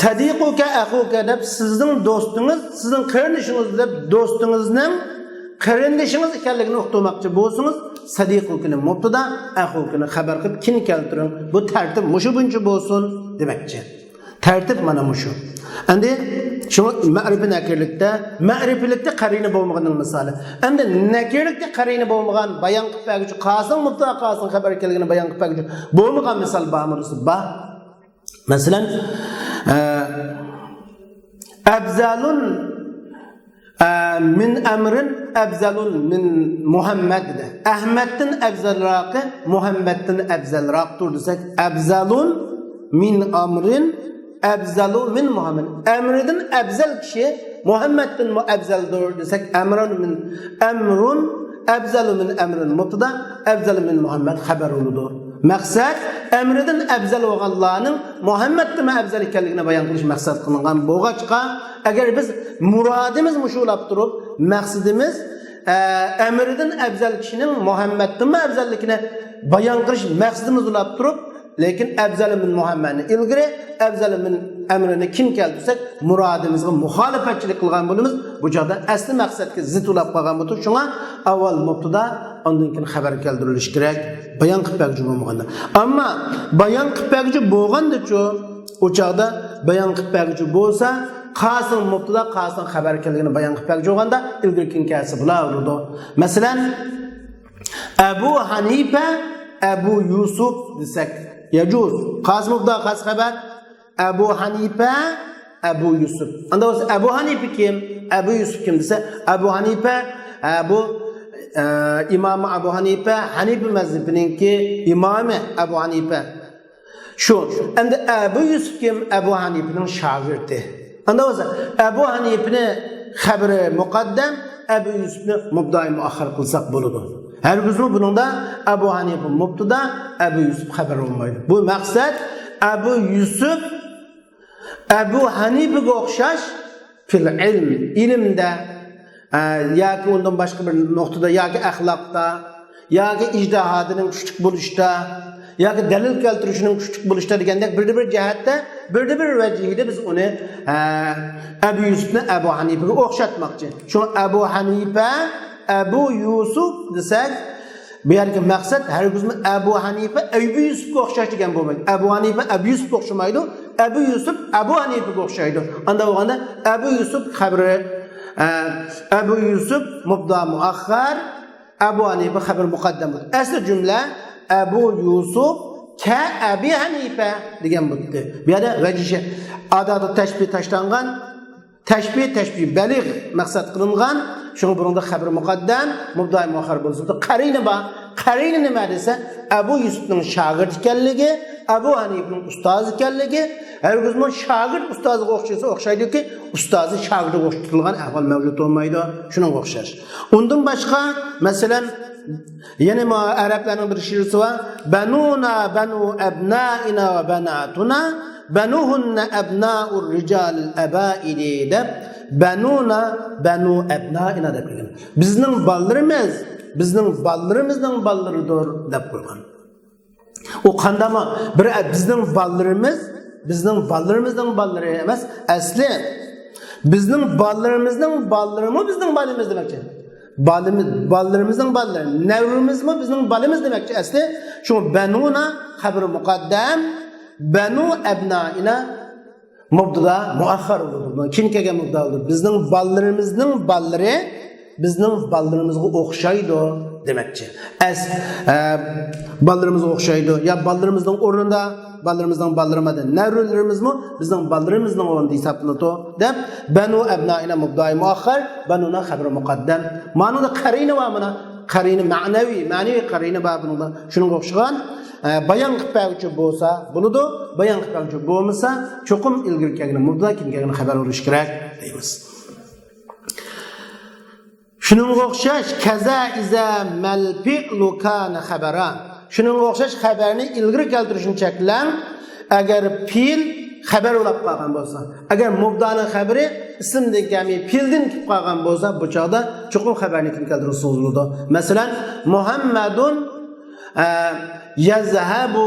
S1: sadiquka ahuka deb sizning dostingiz, sizning qarindishingiz deb dostingizning qarindishingiz ekanligini uqtirmoqchi bo'lsangiz, sadiqukani mubtada, ahukani xabar qilib kin keltiring. Bu tartib mushu buncha bo'lsin demakchi. Tartib mana mushu. Endi şu ma'rifi nakirlikda qarina bo'lmaganning misoli. Endi nakirlikda qarina bo'lmagan bayon qilib beruvchi qasın mubtada qasın xabar kelganini bayon qilib beruvchi bo'lmagan misol bormi? Bor. Masalan, abzalun min emrin ebzelun min Muhammed de. Ahmet'ten ebzelrakı Muhammed'ten ebzelraktır desek ebzelun min emrin ebzelun min Muhammed. Emriden ebzel kişi Muhammed'den mu ebzeldir desek emrun min emrun ebzelun min emrin mubtada ebzelun min Muhammed haber oludur. Maksat emriden ebzel olganlarının Muhammed'den ebzel ekanligini bayan qilish maqsad qilingan bo'lg'achqa agar biz muradimiz mushulab turib maqsadimiz emriden ebzel kişinin Muhammed'den ebzellikini bayan qilish maqsadimiz bo'lib turib lekin ebzel min Muhammed'ni ilgari ebzel min emrini kim keltirsak muradimizga muxolifatchilik qilgan bo'lamiz. Bu joyda asli maqsadga zid ulab qolgan bo'lib shunga avval mubtada ondan keyin xabar keltirilishi kerak bayon qilib berguchi bo'lmaganda. Ammo bayon qilib berguchi bo'lganda-chu o joyda bayon qilib berguchi bo'lsa qasın mubtada qasın xabar kelganini bayon qilib berguchi bo'lganda ilgari kinkasi bo'lardi. Masalan Abu Hanifa Abu Yusuf desak yajuz. Qasım mubtada qas xabar Abu Hanifa Abu Yusuf. Anda Abu Hanifa kim? Abu Yusuf kim desa Abu Hanifa bu İmam Abu Hanifa Hanifi mezhebininki imamı Abu Hanifa. Şu. Anda Abu Yusuf kim? Abu Hanifa'nın şagirdi. Anda Abu Hanifa'nın haberi muqaddam, Abu Yusuf'ni mubda'i muakhir qilsak bo'ladi. Her kısmı bunun da Abu Hanifa mubtada, Abu Yusuf haber olmaydı. Bu maksat Abu Yusuf Abu Hanifa'ga o'xshash fil ilm, ilimde yoki ondan başka bir noktada yoki axloqda yoki ijtihodining kuchlik bo'lishda yoki dalil keltirishning kuchlik bo'lishda degandek bir jihatda bir vajhida biz uni Abu Yusufni Abu Hanifaga o'xshatmoqchi. Shu Abu Hanifa Abu Yusuf desak bu yerga maqsad har kısmı Abu Hanifa Abu Yusufga o'xshash degan bo'lmaydi. Abu Hanifa Abu Yusufga o'xshamaydi. Abu Yusuf Abu Hanifaga o'xshaydi. Unda bo'lganda Abu Yusuf xabari Abu Yusuf mubda muakhar Abu Hanifa xabar muqaddam. Asl jumla Abu Yusuf ka Abi Hanifa degan bo'ldi. Bu yerda vajishi adadu tashbih tashlangan tashbih baligh maqsad qilingan. Şunu burunda xabar muqaddam mubda muakhar bo'lsa qarina bor. Qarina nima desa Abu Yusufning shogird ekanligi, Abu Hanifa'ning ustoz ekanligi, her kısmı şagird ustoziga o'xshaydiki, ustozi shogirdiga o'xshatilgan ahvol mavjud bo'lmaydi. Shunga o'xshash. Undan boshqa, masalan, yana arablarning bir she'risi bor. Banuna banu abnaina va banatuna, banuhunna abnaur rijal abaidi deb banuna banu abnaina deb qo'ygan. Bizning ballarimizning ballaridir deb qo'ygan. O qandama bir bizning ballarimizning ballari emas, asli bizning ballarimizning ballarimi bizning balimiz demakchi. Ballarimizning ballari, navrimizmi bizning balimiz demakchi. Asli shu banuna xabar muqaddam, banu abnaina mubtada muakhar bo'ladi. Kim kelgan mubtada bo'ladi? Bizning ballarimizning ballari bizning ballarimizga o'xshaydi demekçi. Ballarımıza o'xshaydi. Ya ballarımızdan o'rnida, ballarımızdan ballarımada. Navrularimiz mi? Bizning ballarimizning o'rnida hisoblanadi deb banu abnaina mubda'i muakhar, banuna xabar muqaddam. Ma'noda qarina va mana qarina ma'naviy qarina va bunga shunga o'xshagan bayon qilib beruvchi bo'lsa bo'ladi, bayon qilib beruvchi bo'lmasa, cho'qim ilgari kelgan mubda kim kelgan xabar olish kerak deymiz. Şununla o'xshash kaza iza malfi'lu kana xabara. Şununla o'xshash xabarni ilgari keltirishni cheklan agar fe'l xabar bo'lib qolgan bo'lsa, agar mubdaning xabari ismdan kelmay fe'ldan kelib qolgan bo'lsa, bu chog'da chuqur xabarni kim keltirsangiz bo'ladi. Masalan, Muhammadun yazhabu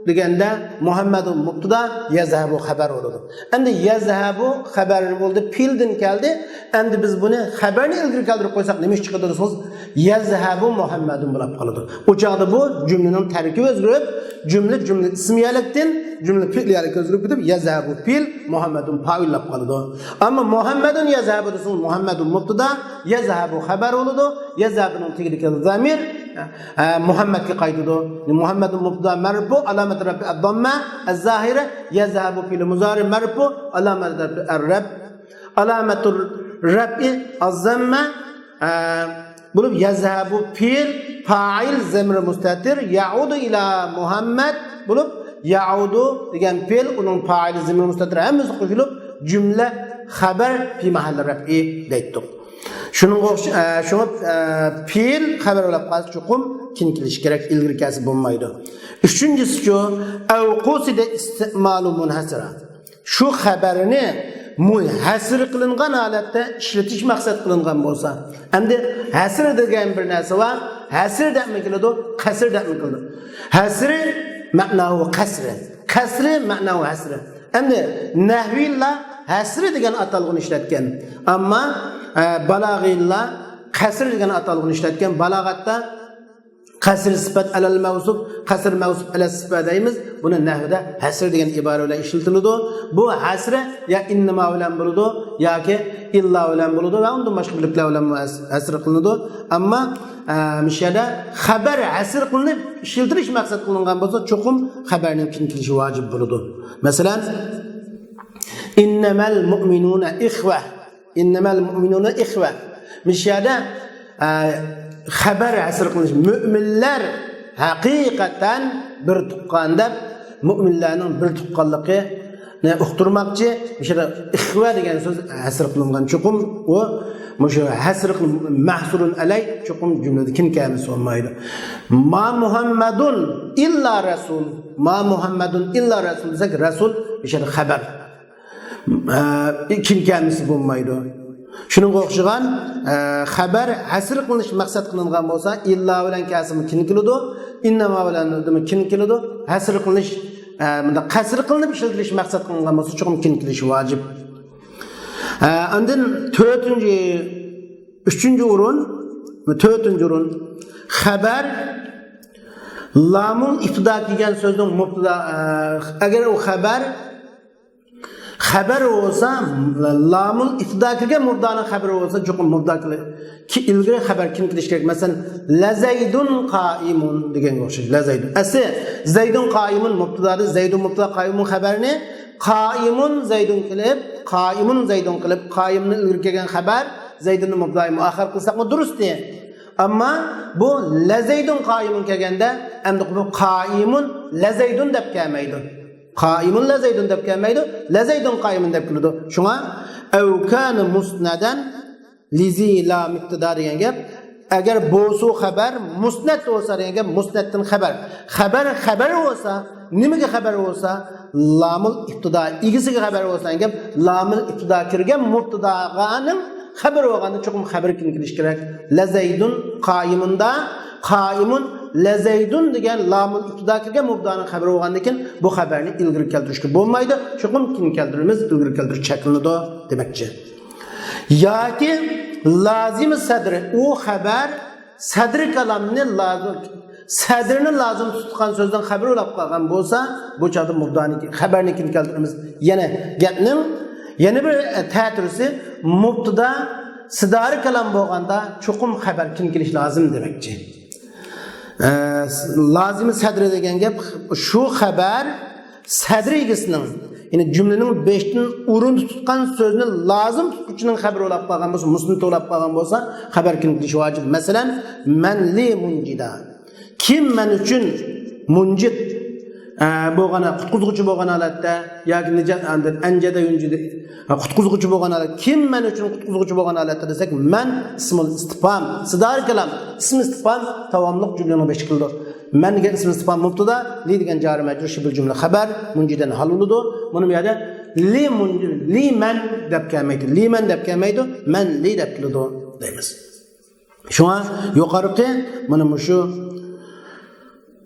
S1: deganda Muhammadun mubtada yazhabu xabar bo'ladi. Endi yazhabu xabar bo'ldi, fe'ldan keldi. Endi biz buni xabarni ilgari keltirib qo'ysak nima chiqadi desangiz, yazhabu Muhammadun bo'lib qoladi. O chog'da bu jumlaning tarkibi o'zgarib, jumla ismiyalikdan jumla fi'liyalikka o'zgarib ketib, yazhabu fe'l Muhammadun fa'illab qoladi. Ammo Muhammadun yazhabu desangiz, Muhammadun mubtada, yazhabu xabar bo'ladi. Yazhabuning tegidagi zamir Muhammadga qaytadi. Muhammadun mubtada marfu, alamat rafi ad-damma az-zahira, yazhabu fi'l muzari marfu, alamat rafi ar-rab, alamatul Rab'i azzemme bulup yazhabu fiil fa'il zemri mustatir ya'udu ila Muhammed bulup ya'udu degan fiil onun fa'ili zemri mustatir hammasi qo'shilib jumla xabar fi mahalli rab'i deydik. Şunun fiil xabar bo'lib qolsa chuqum kin kilish kerak, ilgari kasb bo'lmaydi. Üçüncüsü şu avqusida istimalu munhasira. Şu xabarini munhasir qilingan holatda ishlatish maqsad qilingan bo'lsa, endi hasr degan bir narsa bor. Hasr deb keladi, qasr deb keladi. Hasri ma'nosi qasri, qasri ma'nosi hasri. Endi nahviylar hasri degan atalg'ini ishlatgan. Ammo balag'iylar qasr degan atalg'ini ishlatgan. Balag'atda qasr sifat alal mavsuf, qasr mavsuf alal sifat deymiz. Buni nahvda hasr degan ibora bilan ishlatiladi. Bu hasra ya innama bilan bo'ladi yoki illa bilan bo'ladi va undan boshqa biliklar bilan hasr qilinadi. Ammo mishada xabar hasr qilinib ishlatilish maqsad qilingan bo'lsa, cho'qim xabarning kilishi vojib bo'ladi. Masalan, innamal mu'minuna ikhwa. Innamal mu'minuna ikhwa. Mishada xabar asr qilish mu'minlar haqiqatan bir tuqqan deb mu'minlarning bir tuqqanligini uqtirmoqchi. O'sha ixva degan so'z asr qilingan chuqum u o'sha hasr mahsurun alay chuqum jumlada kim kelmasi olmaydi. Ma Muhammadun illa rasul. Ma Muhammadun illa rasul desak rasul o'sha xabar kim kelmasi bo'lmaydi. Şunun o'xshagan xabar hasr qilinish maqsad qilingan bo'lsa, illa bilan kasmi kin keladi, innama bilan kin keladi. Hasr qilinish bunda qasr qilinib ishlatilish maqsad qilingan bo'lsa, chuqum kin kelishi vojib. Ondan 3-chi o'rin xabar lamul ibtida degan so'zning mubtada agar u xabar olsa lamul ibtida kirgan mubdaning xabari olsa chuqum mubda ki ilgari xabar kim kelish kerak. Masalan, la zaydun qaimun deganga o'xshaydi. La zaydun. Asli zaydun qaimun mubtada, zaydun mubtada, qaimun xabarni qaimun zaydun qilib, qaimni ilgari kelgan xabar zaydunni mubda'i muaxir qilsaqmi durustmi? Ammo bu la zaydun qaimun kelganda endi bu qaimun la zaydun deb kelmaydi. Qaimun la zaydun deb kelmaydi, la zaydun qaimun deb keladi. Shunga aw kana musnadan lizi la ibtida degan gap. Agar bo'lsa xabar musnad bo'lsa degan gap, musnaddan xabar bo'lsa, nimaga xabar bo'lsa, lamul ibtida igisiga xabar bo'lsa degan gap, lamul ibtida kirgan mubtada'ning xabar bo'lganda chuqum xabar kim kelish kerak. La zaydun qaimunda qaimun la zaydun degan lamul ibtida kirgan mubdaning xabari bo'lgandan keyin bu xabarni ilgari keltirishga bo'lmaydi. Chuqum kim keltiramiz, ilgari keltirish cheklanadi demakchi. Yoki lazim sadri, u xabar sadri kalamni lazim, sadrini lazim tutgan so'zdan xabar olib qolgan bo'lsa, bu chaqda mubdani xabarni kim keltiramiz. Gapning yana bir ta'tirisi mubtada sidari kalam bo'lganda chuqum xabar kim kelish lozim demakchi. Lazim sadri degan gap şu xabar sadrigisining, ya'ni jumlaning 5dan o'rin tutgan so'zni lozim tutuvchining xabari bo'lib qolgan bo'lsa, musnad bo'lib qolgan bo'lsa, xabar kim kelish vojib. Masalan, man li munjida. Kim men uchun munjid bo'lgana qutquzuvchi bo'lgan holatda yoki anjada yunjida qutquzuvchi bo'lgan holatda kim men uchun qutquzuvchi bo'lgan holatda desak, man ismul istifham sidar kalam ism istifham davomliq jumlani beshikildi. Man degan ism istifham mubtada, li degan jari majrur shibul jumla xabar munjidan hal bo'ladi. Buni bu yerda li munjid li man deb kelmaydi, li man deb kelmaydi, man li deb keladi deymiz. Shunga yuqorida mana shu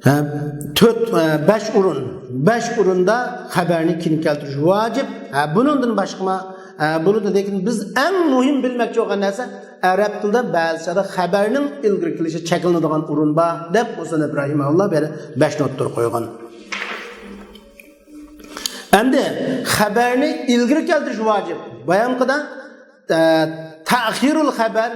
S1: 5 o'rinda xabarni kim keltirish vojib. Buningdan boshqa bo'ladi, lekin biz eng muhim bilmoqchi bo'lgan narsa arab tilida ba'zida xabarning ilgari kelishi cheklanadigan o'rin bor deb Husan Ibrahimulloh beri 5 notlar qo'ygan. Endi xabarni ilgari keltirish vojib. Bayon qilgan ta'khirul xabar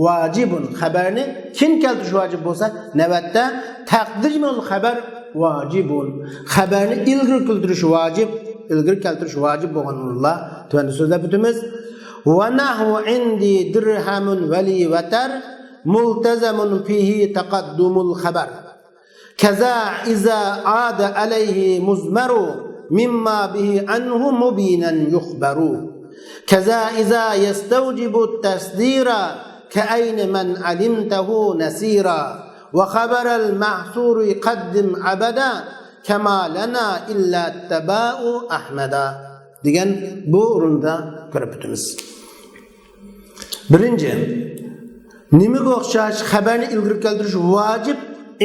S1: vacibun, xabarni kim keltirish vojib bo'lsa, navbatda taqdimul xabar vacibun, xabarni ilgari keltirish vojib, ilgari keltirish vojib bo'lgan o'rinlar tuanda so'zlab o'tamiz. ونحو عندي درهم ولي وتر ملتزم فيه تقدم الخبر كذا إذا عاد عليه مزمر مما به عنه مبينا يخبر كذا إذا يستوجب التصدير كأين من علمته نسيرا وخبر المحصور يقدم عبدا كما لنا إلا اتباء أحمدا degan bu o'rinda ko'rib o'tamiz. Birinchi, nimaga o'xshash xabarni ilgari keltirish vojib?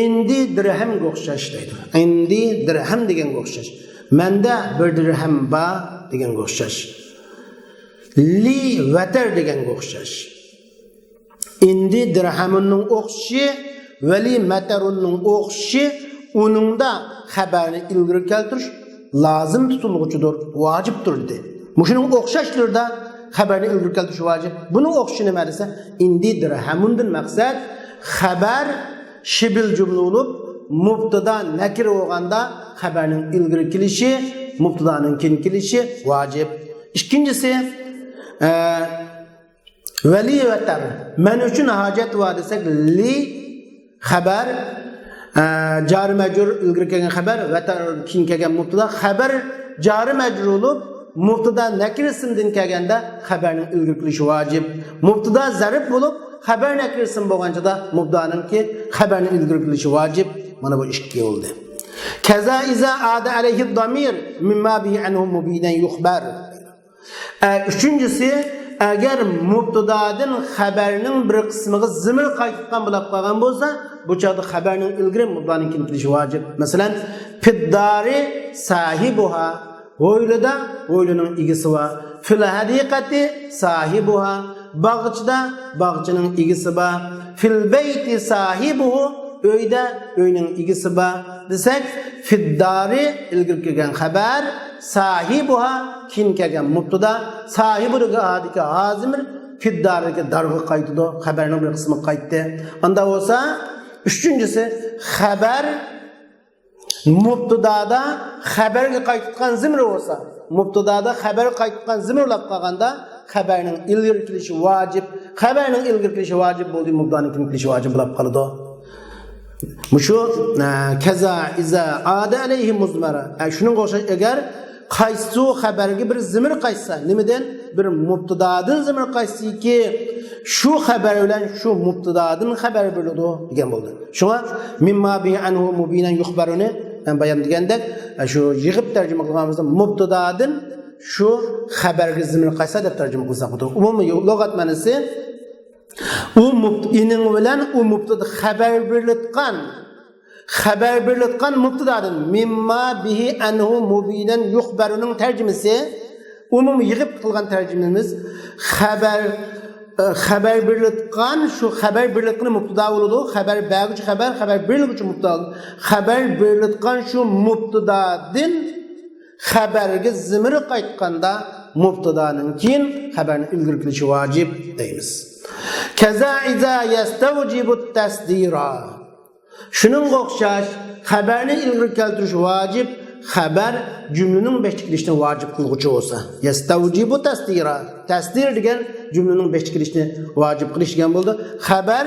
S1: Endi dirhamga o'xshash deydi. Endi dirham deganga o'xshash. Menda bir dirham bor deganga o'xshash. Li vatar deganga o'xshash. Endi dirhamning o'xshi va li matarunning o'xshi uningda xabarni ilgari keltirish lazım tutulguchudur, vaciptir dedi. Muşunun o'xshashlarida xabarni ilgari keltirish vojib. Buning o'xshi nima desa, indi dirhamundan maqsad xabar shibil jumla bo'lib, mubtada nakir bo'lganda xabarning ilgari kelishi, mubtadaning keyin kelishi vojib. Ikkinchisi vali vatar. Men uchun hojat bor desak, li xabar jari majrur ilgari kelgan xabar va keyin kelgan mubtada xabar jari majrur bo'lib mubtada nakirsindan kelganda xabarning ilgari kelishi vojib. Mubtada zarf bo'lib xabar nakirsin bo'lganchada mubdaninki xabarning ilgari kelishi vojib. Mana bu ikki bo'ldi. Kaza iza ada alayhi damir mimma bi anhu mubinan yukhbar. Üçüncüsü agar mubtadadan xabarning bir qismiga zimir qaytgan bo'lib qolgan bo'lsa, bu chaqda xabarning ilgari mubtadaning keltirishi vojib. Masalan, fiddari sahibuha, o'ylida o'ylining egisi va fil hadiqati sahibuha, bog'chida bog'chining egisi va fil bayti sahibuhu, uyda uyning egisi va desak, fiddari ilgari kelgan xabar, sahibuha keyin kelgan mubtada, sahibiga adika azimir fiddariga darg'i qaytdi, xabarning bir qismi qaytdi. Unda bo'lsa, üçüncüsü xabar mubtadada xabarga qaytgan zimir bo'lsa, mubtadada xabar qaytgan zimirlab qolganda xabarning ilgari kelishi vojib. Xabarning ilgari kelishi vojib bo'ldi, mubtadaning kelishi vojib bo'lib qoladi. Mushu kaza iza ada alayhi muzmara. Shuning o'xshash agar qaysi xabarga bir zimir qaytsa, nimadan bir mubtadadan zimir qaytsiki, shu xabar bilan shu mubtadadan xabar beradi degan bo'ldi. Shunga mimma bi anhu mubinan yukhbaruni bayon degandek, shu yig'ib tarjima qilganimizda mubtadadan shu xabarga zimir qaytsa deb tarjima qilsak bo'ladi. Umumiy lug'at ma'nosi u mubtadaning bilan u mubtada xabar berilgan mubtadadan mimma bihi anhu mubinan yukhbaruning tarjimasi umumiy yig'ib qilgan tarjimamiz xabar berilgan shu xabar berilgan mubtada bo'ladi. Xabar beruvchi xabar beriluvchi mubtada. Xabar berilgan shu mubtadadan xabarga zimir qaytganda mubtadaning keyin xabarni ilgari kelishi vojib deymiz. Kaza iza yastawjibu tasdira. Shuning o'xshash xabarni ilgari keltirish vojib, xabar jumlaning beshikilishini vojib qiluvchi bo'lsa. Yastawjibu tasdira. Tasdir degan jumlaning beshikilishini vojib qilish degan bo'ldi. Xabar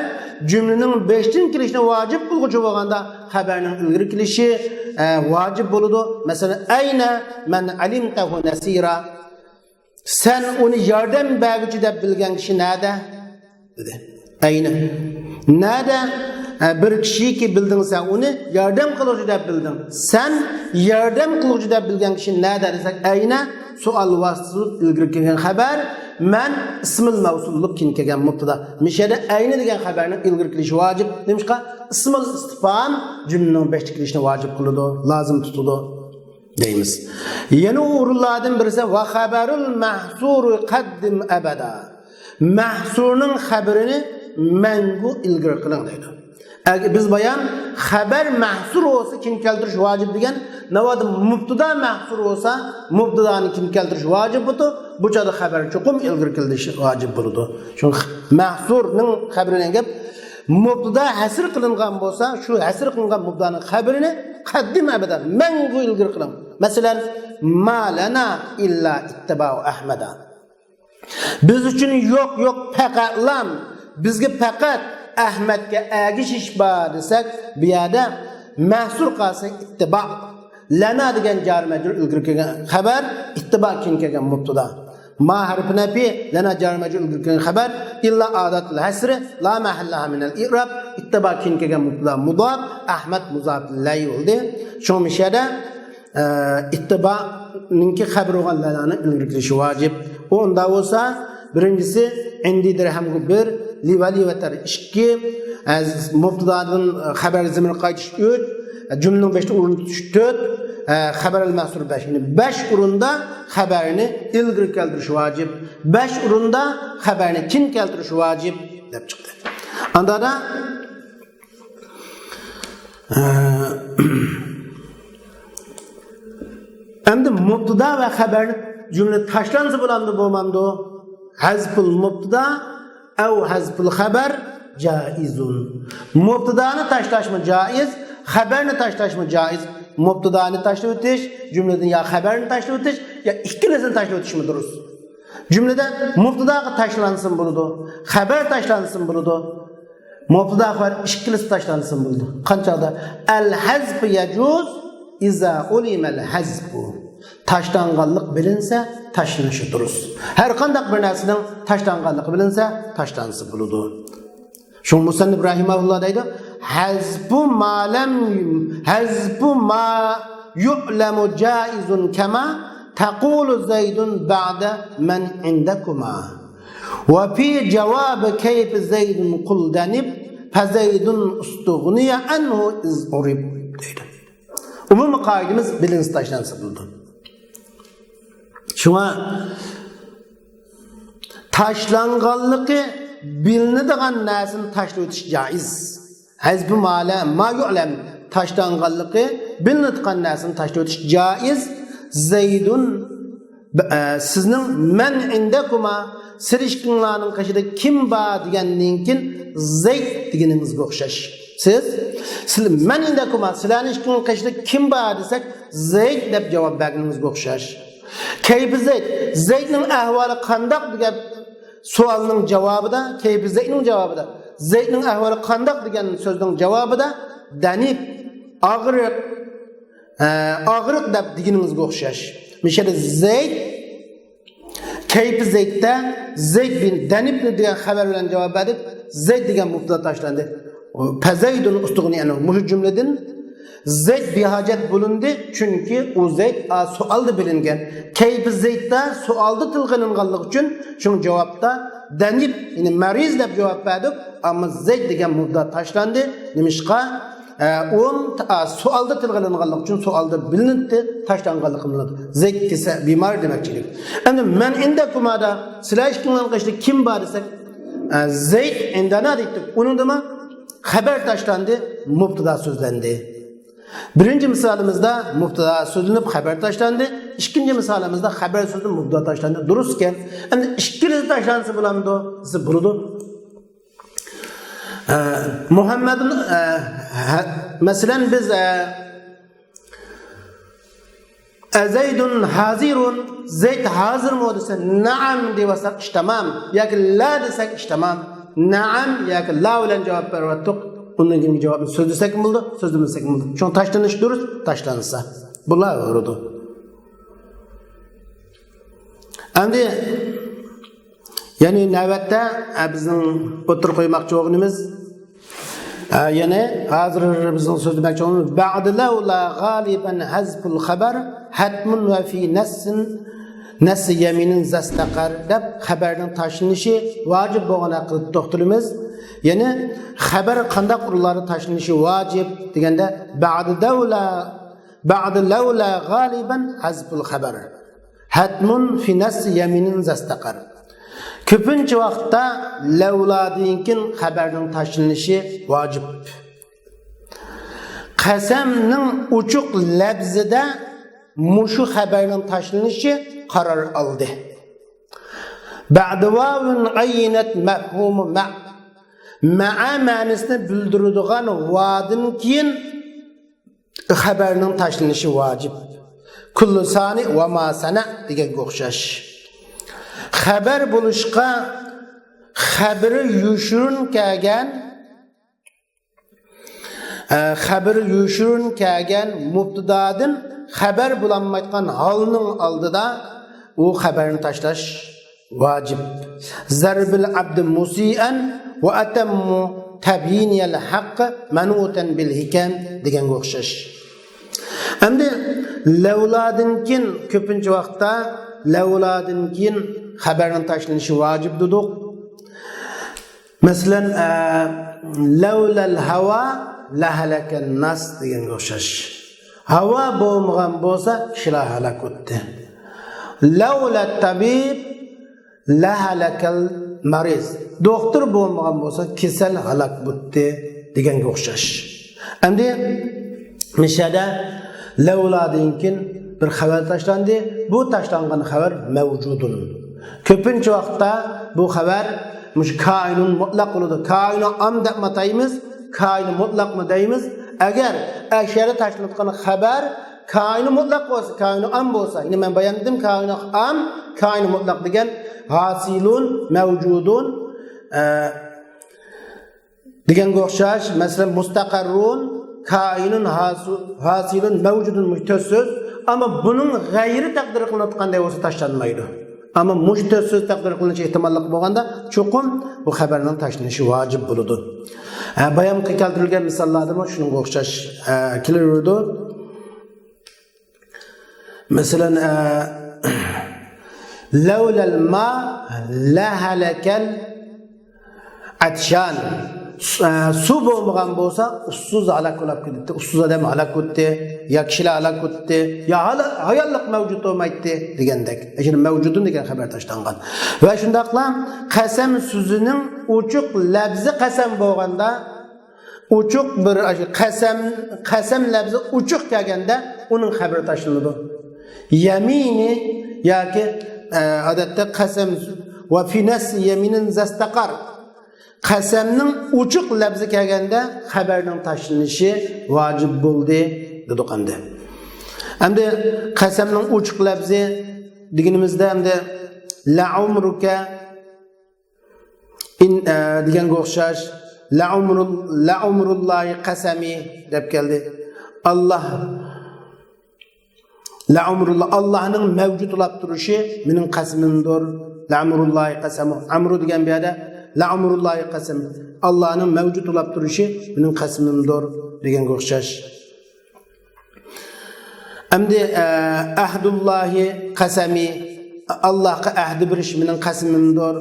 S1: jumlaning beshtin kelishini vojib qiluvchi bo'lganda xabarning ilgari kelishi vojib bo'ladi. Masalan, ayna man alimtahu nasira. Sen uni yordam beruvchi deb bilgan kishi nada? Dedi. Ayna. Nada? Bir kishiki bilding sen uni yordam qiluvchi deb bilding. Sen yordam qiluvchi deb bilgan kishi nada desak, ayna sual vasl ilgari kelgan xabar, man ismil mavsulluk keyin kelgan mubtada. Mishada ayna degan xabarning ilgari kelishi vojib. Nimishqa ismil istifham jumlaning beshta kelishini vojib qiladi, lozim tutadi deymiz. Yana o'rinlardan birisi va xabarul mahsur qaddim abada. Mahsurning xabarini mangu ilgari qiling deydi. Biz bayan xabar mahsur olsa kim keltirish vojib degan, navoda mubtada mahsur olsa mubtadani kim keltirish vojib bo'ldi, bu chaqda xabar cho'qim ilgari keltirish vojib bo'ladi. Chunki mahsurning xabarini gap mubtada hasr qilingan bo'lsa, shu hasr qilingan mubtadaning xabarini qaddim abadan mangu ilgari qiling. Masalan, malana illa ittiba'u ahmada. Biz üçün yo'q faqatlam bizga faqat Ahmadga agishish bor desak, bu yerda mahsur qolsa ittibo lana degan jar majrur ilgari kelgan xabar, ittibo keyin kelgan mubtada. Ma harfi nafi lana jar majrur ilgari kelgan xabar illa adatul hasr la mahallaha min al-i'rab ittibo keyin kelgan mubtada mudaf Ahmad muzaf ilayhi bo'ldi. Shu mishada ittibo ninki xabar bo'lgan lanani ilgari kelishi vojib. Onda bo'lsa birincisi indi dirhamga 1 livali vatar 2 az mubtadadan xabar zamir qaytish 3 jumlaning 5 o'rin tutish 4 xabar al-mahsur 5 yani 5 o'rinda xabarni ilgari keltirish vojib 5 o'rinda xabarni kin keltirish vojib deb chiqdi. Anda da endi mubtada va xabarni jumla tashlansa bo'ladi bo'lmamdi. Hazful mubtada أو حذف الخبر جائز. مبتدأنı taşlaşma jaiz, haberini taşlaşma jaiz. Mubtada'nı taşlatish, cümleden ya haberini taşlatish ya ikkilisini taşlatish mi durus? Cümlede mubtada taşlansın buludu, haber taşlansın buludu. Mubtada var ikkilisi taşlansın buludu. Qanchada al-hazf yajuz iza ulima al-hazfu. Taşlanganlık bilinse taşlanışı durus. Her qandaq bir narsaning taşlanganlığı bilinse taşlansı buludu. Şu Musannif rahimahullah deydi, hazbu ma yu'lamu jaizun kama taqulu zaydun ba'da man indakuma. Ve fi cevab kayf zaydun qul danib fa zaydun ustughniya anhu iz urib deydi. Umumi qaidimiz bilinse taşlansı buludu. Şuna taşlanganlığı bilinadigan narsani tashlab o'tish joiz. Hazbu ma yu'lam taşlanganlığı bilinadigan narsani tashlab o'tish joiz. Zaydun sizning man indakuma sirishkinlarning qashida kim bor degandan Zayd deganingizga o'xshash. Siz man indakuma sizlarning qashida kim bor desak Zayd deb javob berganingizga o'xshash. Kayfi Zayd, Zaydning ahvoli qandaq degan savolning javobida, kayfi Zaydning javobida, Zaydning ahvoli qandaq degan so'zning javobida danib, og'riq deb deganingizga o'xshash. Mishada Zayd kayfi Zaydda Zayd bin danib degan xabar bilan javob berdi. Zayd degan mubtada tashlandi. Fazaydun ustughni yani bu cümleden Zayd bihacet bulundu çünkü o Zayd sualda bilingen. Kayfi Zaydda sualda tilg'anilganligi uchun şun cevapta danib yani mariz deb javob berdik ama Zayd degan mubtada tashlandi. Nimishqa on sualda tilg'anilganligi uchun sualda bilindi, tashlanganligi bilinadi. Zayd desa bemor demakchilik. Endi men indakumada sizlar ishqilgan qishda kim bor desak Zayd indana deydik. Onun nima xabar tashlandı, mubtada so'zlandi. Birinci misalimizda mubtada so'zlanib xabar tashlandı. İkinci misalimizda xabar so'zlanib mubtada tashlandı. Durustken, endi ikkilisi tashlansa bo'lamdi, siz bo'ladi. Muhammadın mesela biz Zaydun hazirun Zayd hazır mı dese naam desak iştamam yoki la desak iştamam. Naam yoki la bilan javob berdik. Bundan keyin javobni so'z desak bo'ldi, so'z demasak bo'ldi. Chon tashlanish durust, tashlansa. Bular o'rdi. Endi yani navbatda bizning o'tir qo'ymoqchi o'g'limiz yana hozir bizning so'z demoqchi o'g'limiz ba'd la g'aliban hazful xabar hatmun va fi nas yaminin zastaqar deb xabarning tashlanishi vojib bo'lgan haqida to'xtalamiz. Yani xabar qanday urlari tashlanishi vojib deganda ba'd la g'aliban hazful xabar hatmun fi nas yaminin zastaqar. Ko'pincha vaqtda lavladinkin xabarning tashlanishi vojib. Qasamning uchuq labzida mushu xabarning tashlanishi qaror oldi. Ba'da vavun aynat mafhumu ma'a ma'nosini bildiradigan va'dan keyin xabarning tashlanishi vojib. Kullu sani va ma sana deganga o'xshash. xabar bo'lishqa xabari yuşurun kelgan mubtadadan xabar bulanmayotgan holning oldida u xabarni tashlash vacib. Zarbil abd musian va atammu tabyinil haqq manutan bil hikam deganga o'xshash. Endi lavladin kin ko'pincha vaqtda lavladin kin xabarning tashlanishi vacib dedik. Masalan, lavlal hava la halakan nas deganga o'xshash. Hava bo'lmagan bo'lsa kishilar halak bo'ldi. Lavla tabib la halakal mariz. Doktor bo'lmagan bo'lsa kasal halak bo'ldi deganga o'xshash. Endi mishada lavladan keyin bir xabar tashlandi. Bu tashlangan xabar mavjudun. Ko'pincha vaqtda bu xabar mush kainun mutlaq bo'ladi. Kainu am deb mataymiz, kainu mutlaqmi deymiz. Agar ashara tashlangan xabar kainu mutlaq bo'lsa, kainu am bo'lsa, yine men bayan etdim kainu am, kainu mutlaq degan hasilun, mavjudun deganga o'xshash. Masalan, mustaqarrun, kainun, hasilun, mavjudun muhtassoz. Ama bunun g'ayri taqdir qilinayotganday bo'lsa tashlanmaydi. Ama muhtassoz taqdir qilinishi ehtimolli bo'lganda cho'qim bu xabarning tashlanishi vojib bo'ladi. Bayon keltirilgan misollarda shunga o'xshash kelaveradi. Masalan, lavlal ma la halakal atshan. Su bo'lmagan bo'lsa ussuz halak bo'lib ketdi. Ussuz odam halak bo'ldi, yo kishilar halak bo'ldi, yo hayollik mavjud bo'lmaydi degandek. Shuni mavjudun degan xabar tashlangan. Va shundaqla qasam so'zining ochiq labzi qasam bo'lganda, ochiq bir qasam labzi ochiq kelganda uning xabari tashlanadi. Yamini yoki odatda qasam va fi nas yaminin zastaqar. Qasamning ochiq labzi kelganda xabarning tashlanishi vojib bo'ldi dedi qanday. Endi qasamning ochiq labzi deganimizda endi la umruka in deganga o'xshash, la umrullahi qasami deb keldi. Allah la umrullah Allohning mavjud bo'lib turishi mening qasamimdir. La umrullahi qasamu. Amru degan bu yerda la umrullahi qasam. Allohning mavjud bo'lib turishi mening qasamimdir deganga o'xshash. Endi ahdullahi qasami. Allohga ahdi berish mening qasamimdir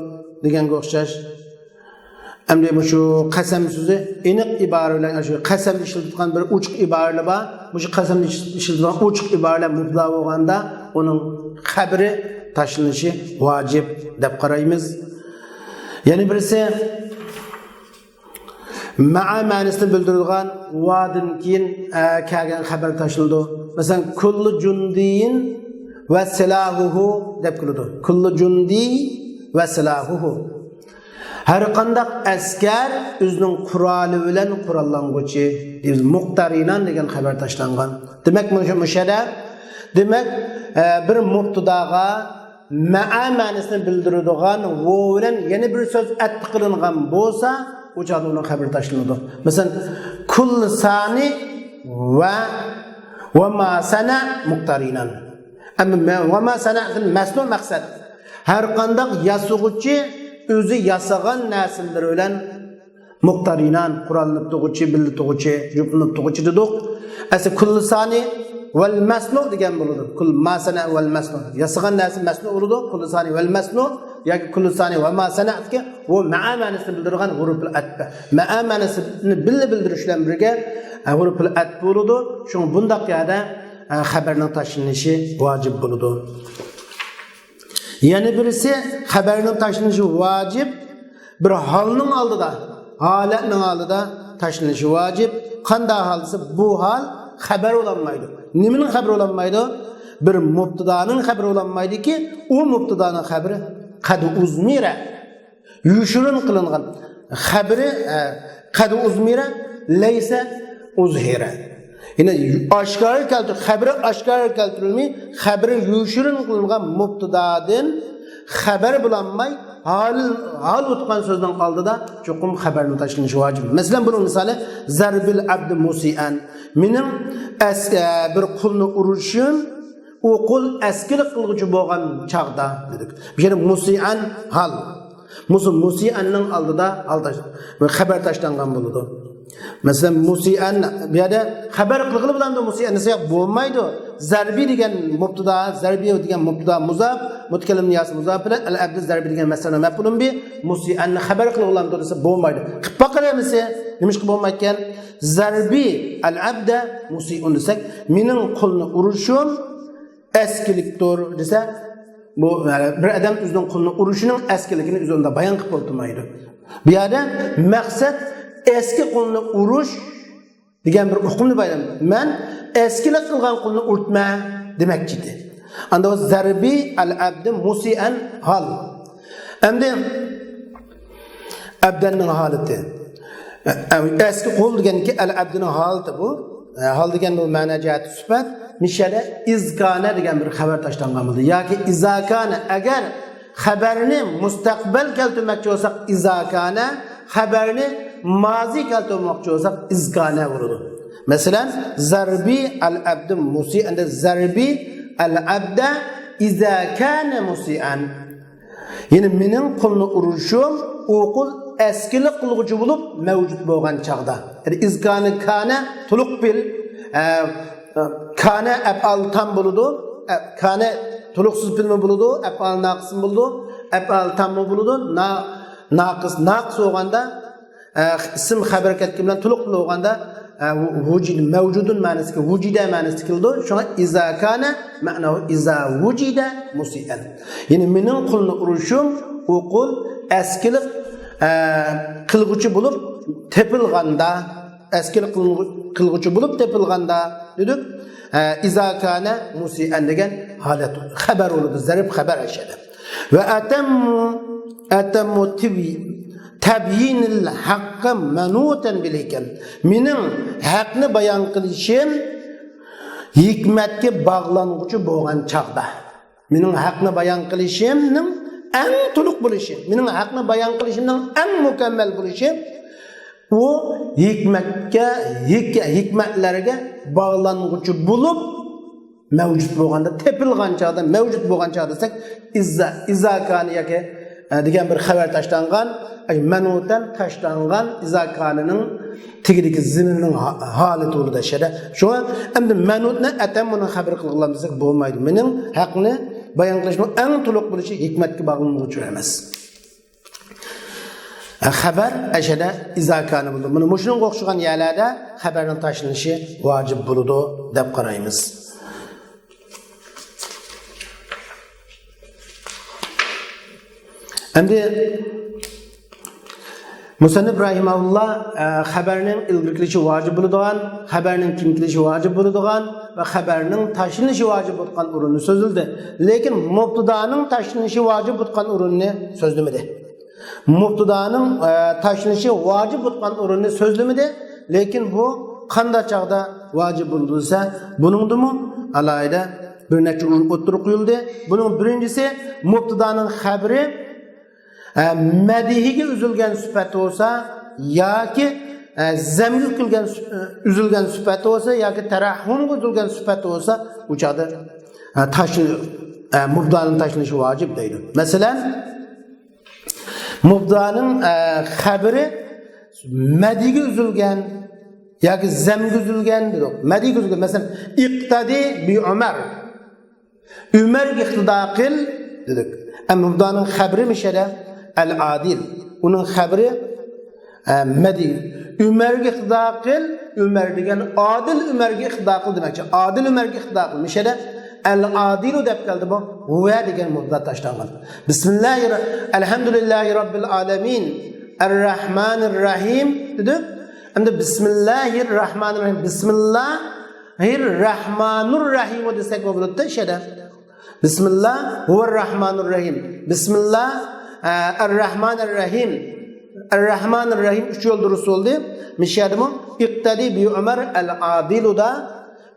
S1: deganga o'xshash. Endi shu qasam so'zi aniq iboralar, shu qasam ishlatgan bir ochiq iboralar bor. Shu qasam ishlatgan ochiq iboralar mubtado bo'lganda uning xabari tashlanishi vojib deb qaraymiz. Yani birisi ma'a ma'nosini bildiradigan vadan keyin kelgan xabar tashildi. Masalan, kullu jundiyin va silahuhu deb keladi. Kullu jundi va silahuhu. Har qanday askar o'zining quroli bilan qurollanguchi, muqtarinan degan xabar tashlangan. Demak, mushada demak bir mubtadaga ma'a ma'nosini bildiradigan va bilan yana bir so'z atqi qilingan bo'lsa, u joyda uning xabar tashlanadi. Masalan, kullu sani va ma sana muqtarinan. Amma va ma sana'dan masnu maqsad. Har qanday yasug'uchi o'zi yasagan narsalar bilan muqtarinan qurollanib tug'uchi, bilib tug'uchi, jumlanib tug'uchi dedik. Asa kullu sani val masnu degan bo'ladi. Kull ma sana val masnu. Yasagan narsa masnu bo'ladi. Kullu sani val masnu yoki kullu sani va ma sana'ga u ma'a ma'nosini bildirgan huruful atf. Ma'a ma'nosini bildirish bilan birga huruful atf bo'ladi. Shunga bundaq yerda xabarning tashlanishi vojib bo'ladi. Yana birisi xabarning tashlanishi vojib bir holning oldida, holatning oldida tashlanishi vojib. Qanday holsa bu hol xabar olanmaydi. Nimaning xabari olanmaydi? Bir mubtadaning xabari olanmaydiki, u mubtadaning xabari qad uzmira yushurun qilingan xabari qad uzmira laysa uzhira. Yine aşkar keltir, xabari aşkar keltirilmey, xabari yushurun qilingan mubtadadan xabar bulanmay hal o'tgan so'zdan oldida cho'qim xabarni tashlanishi vojib. Masalan, buning misoli zarbil abd musian. Mening bir qulni urishim u qul askilik qilguvchi bo'lgan chaqda dedik. Bu yerda musian hal. Musianning oldida xabar tashlangan bo'ladi. Masalan, musian bu yerda xabar qilg'ili bilan musian desa bo'lmaydi. Zarbi degan mubtada, zarbi degan mubtada muzaf, mutakallim niyasi muzaf bilan al-abd zarbi degan masala maf'ulun bi musianni xabar qilg'ilan desa bo'lmaydi. Qilib boqaramizsa, nima qilib bo'lmayotgan? Zarbi al-abda musiun desak, mening qulni urishim eskilikdir desa, bu bir odam o'zining qulni urishining eskiligini o'zida bayon qilib o'tmaydi. Bu yerda maqsad eski qulni urish degan bir hukmni bayon. Men eskilik qilgan qulni urtma demakchidir. Anda o zarbi al-abd musian hal. Endi abdanning holati. Eski qul deganki al-abdning holati bu. Hal degan bu ma'no jihati sifat. Mishada izkana degan bir xabar tashlangan bo'ldi. Yoki izakana agar xabarni mustaqbal keltirmoqchi bo'lsak izakana, xabarni mazi keltirmoqchi bo'lsak izkana bo'ladi. Masalan, zarbi al-abd musian da zarbi al-abda iza kana musian. Ya'ni mening qulni urishim u qul eskilik qilguvchi bo'lib mavjud bo'lgan chaqda. Yani izkana kana tuluq bil kana af'al tam bo'ladi. Kana tuluqsiz bilmi bo'ladi, af'al naqis bo'ladi, af'al tam bo'ladi. Naqis bo'lganda ism xabar ketgan bilan tuluq bo'lganda vujud mavjudun ma'nosiga vujida ma'nosi keldi. Shunga iza kana ma'nosi iza vujida musian. Ya'ni mening qulni urishim u qul eskilik qilguvchi bo'lib tepilganda, eskilik qilguvchi bo'lib tepilganda dedik. İza kana musian degan holat xabar bo'ladi, zarb xabar ashadi. Va atammu tabyinil haqqi manutan bil hikam. Mening haqni bayon qilishim hikmatga bog'languchi bo'lgan chaqda. Mening haqni bayon qilishimning eng to'liq bo'lishi, mening haqni bayon qilishimning eng mukammal bo'lishi u hikmatlarga bog'languchi bo'lib mavjud bo'lganda, tepilgan chaqda, mavjud bo'lgan chaqda desak izakani yoki degan bir xabar tashlangan, manutan tashlangan izakanining tigidagi zimning holati bo'ldi shada. Shuna endi manutni atammuni xabar qilgan desak bo'lmaydi. Mening haqni bayon qilishning eng to'liq bo'lishi hikmatga bog'languchi emas. Xabar ashada izakani bo'ldi. Buni shunga o'xshagan yerlarda xabarning tashlanishi vojib bo'ladi deb qaraymiz. Endi Musannif rahimahullah xabarning ilgirilishi vojib bo'ladigan, xabarning kim kilishi vojib bo'ladigan va xabarning tashlanishi vojib bo'lgan o'rinni so'zildi. Lekin mubtadaning tashlanishi vojib bo'lgan o'rinni so'zlamadi. Mubtadaning tashlanishi vojib bo'lgan o'rinni so'zlamadi, lekin bu qanday chaqda vojib bo'lsa, buningdimi alayda bir necha o'tirib qo'yildi. Buning birinchisi mubtadaning xabari madihiga uzilgan sifat bo'lsa yoki zamir qilgan uzilgan sifat bo'lsa yoki tarahhumga uzilgan sifat bo'lsa u chaqda mubtadaning tashlanishi vojib deydi. Masalan, mubtadaning xabari madiga uzilgan yoki zamga uzilgan dedi. Madiga uzilgan, masalan, iqtadi bi Umar. Umarga iqtido qil dedik. Mubtadaning xabari mishada al-adil. Uning xabari madi. Umarga iqtido qil, Umar degan adil Umarga iqtido qil demakchi. Adil Umarga iqtido qil. Mishada al-adilu deb keldi bu. Va degan mubtada tashlangan. Bismillahirrahmanirrahim. Alhamdulillahi robbil alamin. Ar-Rahmanir-Rahim dedi. Endi Bismillahirrahmanirrahim. Bismillahirrahmanirrahim desak bo'ladi shada. Bismillah huvar-Rahmanir-Rahim. Bismillah ar-Rahmanir-Rahim. Ar-Rahmanir-Rahim 3 yo'l durust bo'ldi. Mishadimi? Iqtadi bi Umar al-Adilu da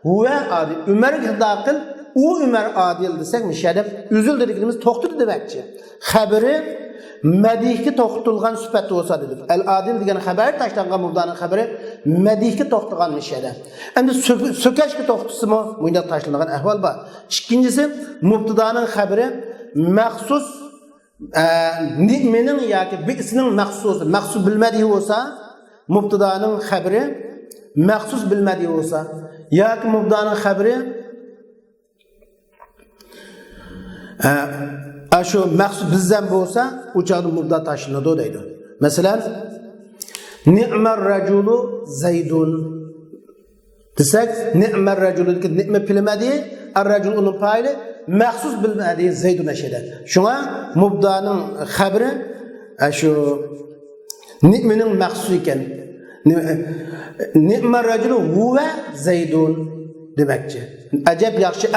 S1: huwa adil. Umar iqtido qil, o Ömer adil desek müşedef üzül dediklerimiz toxtudu demekçi. Haberi medihki toxtulgan süpetli olsa dedik. El adil degen haber taşlangan mubdanın haberi medihki toxtugan müşedef. Endi sökeşki toxtusu mu muyda taşlangan ahval var. İkincisi mubdanın haberi mahsus ni'menin yoki bi'sinin maxsus bilmediği olsa mubtadanın haberi maxsus bilmediği olsa yoki mubtadanın haberi şu maxsus bizden bo'lsa uçağın mubtada taşınады deydi. Mesela ni'mar raculu zaydun desek ni'mar raculu ni'me bilmediği ar-racul onun paylı maxsus bilmediği zaydun eşede. Şuna mubtadanın haberi şu ni'menin maxsus iken ni'mar raculu huve zaydun demekçi. Acep yaxşı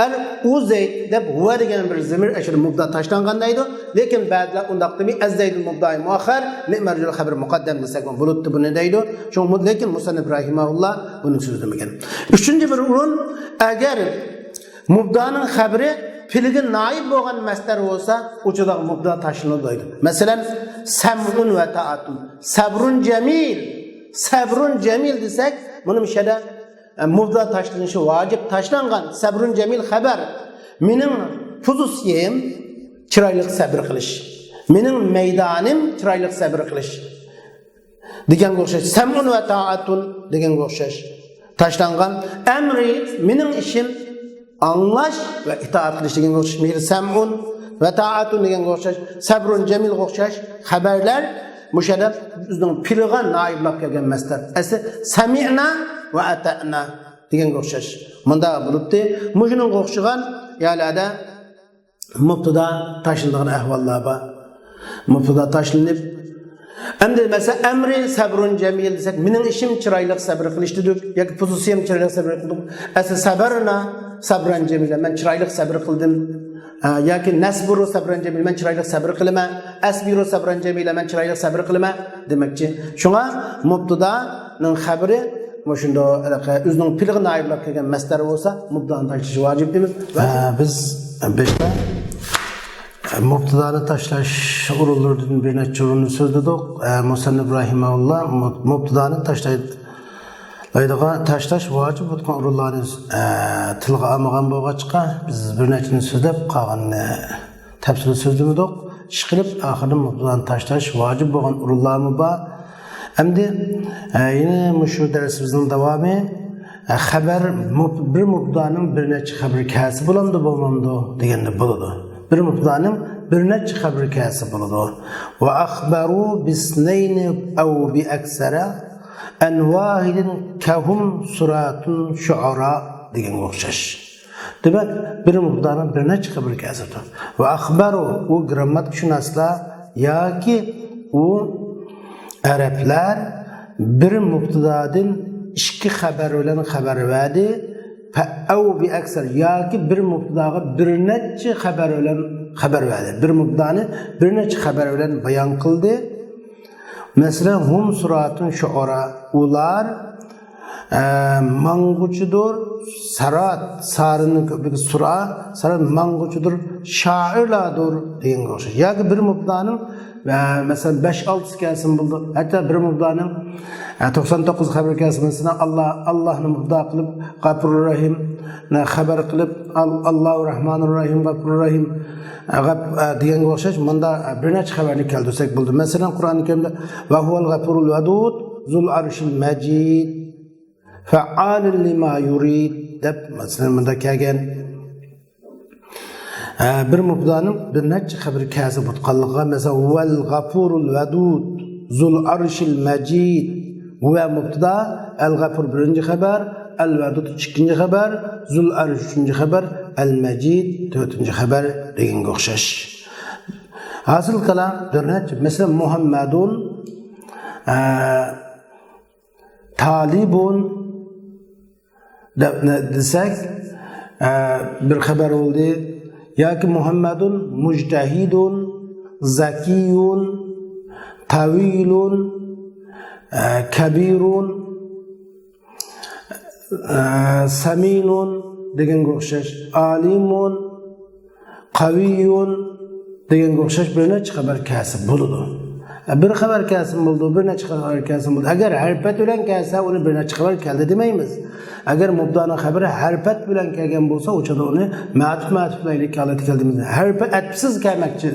S1: u zayd deb huve degen bir zemir eşir mubtada taşlangandaydı. Lekin ba'zilar undaq demi az zaydul mubda'i muakhar ni'mar racul haber muqaddam desek buluttu bunu deydi. Şoň lekin Musannif rahimahullah bunu sözlemegen. Üçüncü bir urun agar mubdanın haberi fiilge naib bolgan masdar bolsa uçuda mubda taşınır deydi. Mesela sam'un ve ta'atun. Sabrun cemil desek bunu müşede mubda taşlanışı vacip taşlangan sabrun cemil haber. Mening fuzusiyem çıraylık sabr qilish. Mening meydanim çıraylık sabr qilish. Degan o'xshash. Sam'un ve ta'atun degan o'xshash. Taşlangan emri mening işim anlaş ve itaat qilish degan o'xshash. Mening sam'un ve ta'atun degan o'xshash. Sabrun cemil o'xshash haberler müşedef bizning pilg'an naiblab kelgan masdar. Asli sami'na ve ata'na degan o'xshash. Munda bo'libdi. Mujning o'xshagan yerlarda mubtada taşındığı ahvallar var. Mubtada taşlanıp endi mesela emri sabrun cemil desek mening işim çıraylık sabr qilish dedik yoki pozitsiyam çıraylık sabr qildim. Asli sabran cemil men çıraylık sabr qildim. Yoki nasburu sabran cemil men çıraylık sabr qilaman. Asbiru sabran cemil men çıraylık sabr qilaman demekçi. Şuna mubtadaning xabari şunda özünün pilg'in ayblab kelgan masdar bo'lsa mubtadani tashlash vojib emas. Biz beşte mubtadani tashlash urunlaridan bir necha urunni so'zladik. Musannif rahimahullah mubtadani tashlash vojib bo'lgan urunlarni tilga olmagan bo'lg'achqa biz bir nechani so'zlab qolganini tafsil so'zlamadik. Ishqilib oxirida mubtadani tashlash vojib bo'lgan urunlarmi bor. Endi yine şu dersimizin devamı haber bir mubdaning bir necha xabar kasi bo'lamdi bo'lmamdi deganda bo'ladi. Bir mubdaning bir necha xabar kasi bo'ladi. Va akhbaru bisnayni aw bi aksara an wahidin kahum suratun shu'ara degan o'xshash. Demak, bir mubdaning bir necha xabar kasidir. Va akhbaru u grammatikashunoslar yoki u Araplar bir mubtadadan ikki xabar bilan xabar verdi. Aw bi aksar yoki bir mubtadaga bir necha xabar bilan xabar verdi. Bir mubtadani bir necha xabar bilan bayon qildi. Masalan, hum suratun shu'ara ular manguchidir, sarat sarının köpüğü sarat manguchidir, şairlardır degan o'xshash. Yoki bir mubtadaning mesela 5-6 kelsin buldu. Hatta bir mubdaning 99 xabar kelsin. Mesela Allah'ni mubda qilib G'afurur Rahim xabar qilib Allohu Rahmanur Rahim G'afurur Rahim degan o'xshash. Bunda bir necha xabarni keltirsak bo'ldi. Masalan, Qur'oni Karimda va huval g'afurul vadud zul arshil majid fa'alun lima yurid deb masalan bunda kelgan. Bir mubdaning bir necha xabar kasi butqanligiga mesela val g'afurul vadud zul arshil majid va mubtada al g'afur birinchi xabar al vadud ikkinchi xabar zul arsh uchinchi xabar al majid to'rtinchi xabar deganga o'xshash. Asl kalam bir necha mesela Muhammadun talibun desak bir xabar bo'ldi. Yoki Muhammadun mujtahidun zakiyun tawilun kabirun saminun deganga o'xshash, alimun, qaviyun deganga o'xshash bir necha xabar kasb bo'ladi. Bir xabar kasb bo'ldi, bir necha xabar kasb bo'ldi. Agar harfat bilan kelsa, uni bir necha xabar keldi demaymiz. Agar mubdani xabari harfat bilan kelgan bo'lsa, o'chada uni ma'tuf bilan keladi deymiz. Harfat atfsiz kelmoqchi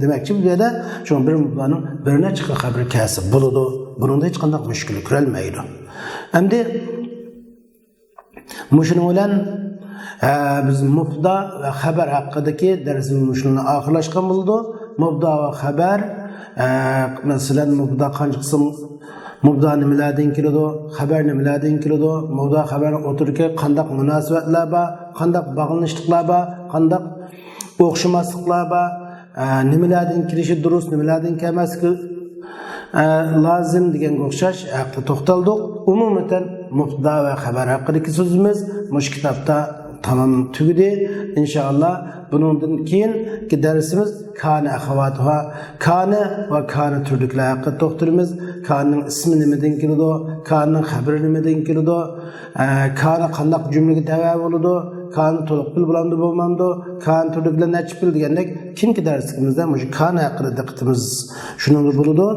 S1: demakchi bu yerda shu bir mubdaning bir necha xabari kasb bo'ladi. Bunda hech qanday mushkul ko'rilmaydi. Endi mushuni bilan biz mubda va xabar haqidagi darsimizni shuni oxirlashgan bo'ldi. Mubda va xabar masalan mubda qancha qism mubda nimalardan keladi, xabar nimalardan keladi, mubda xabarning o'tirga qanday munosabatlar bor, qanday bog'lanishliklar bor, qanday o'xshamasliklar bor, nimalardan kelishi durust, nimalardan kelmasligi lozim deganga o'xshash haqida to'xtaldik. Umuman mubda va xabar haqidagi so'zimiz mush kitobda tamam tugudi. İnşallah bundan keyingi dersimiz kana axavatuha, kana va kana türlükler hakkında to'xtalamiz. Kanning ismi nimadan keladi, kanning xabari nimadan keladi, kana qanday jumlaga tava bo'ladi, kana to'liq bil bilamdi bo'lmamdi, kana türlükler necha bil degandek keyingi darsimizda mush kana haqida diqqatimiz shunga bo'ladi.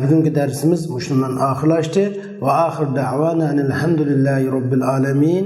S1: Bugungi darsimiz shundan oxirlashdi va oxir da'vana alhamdulillahi robbil alamin.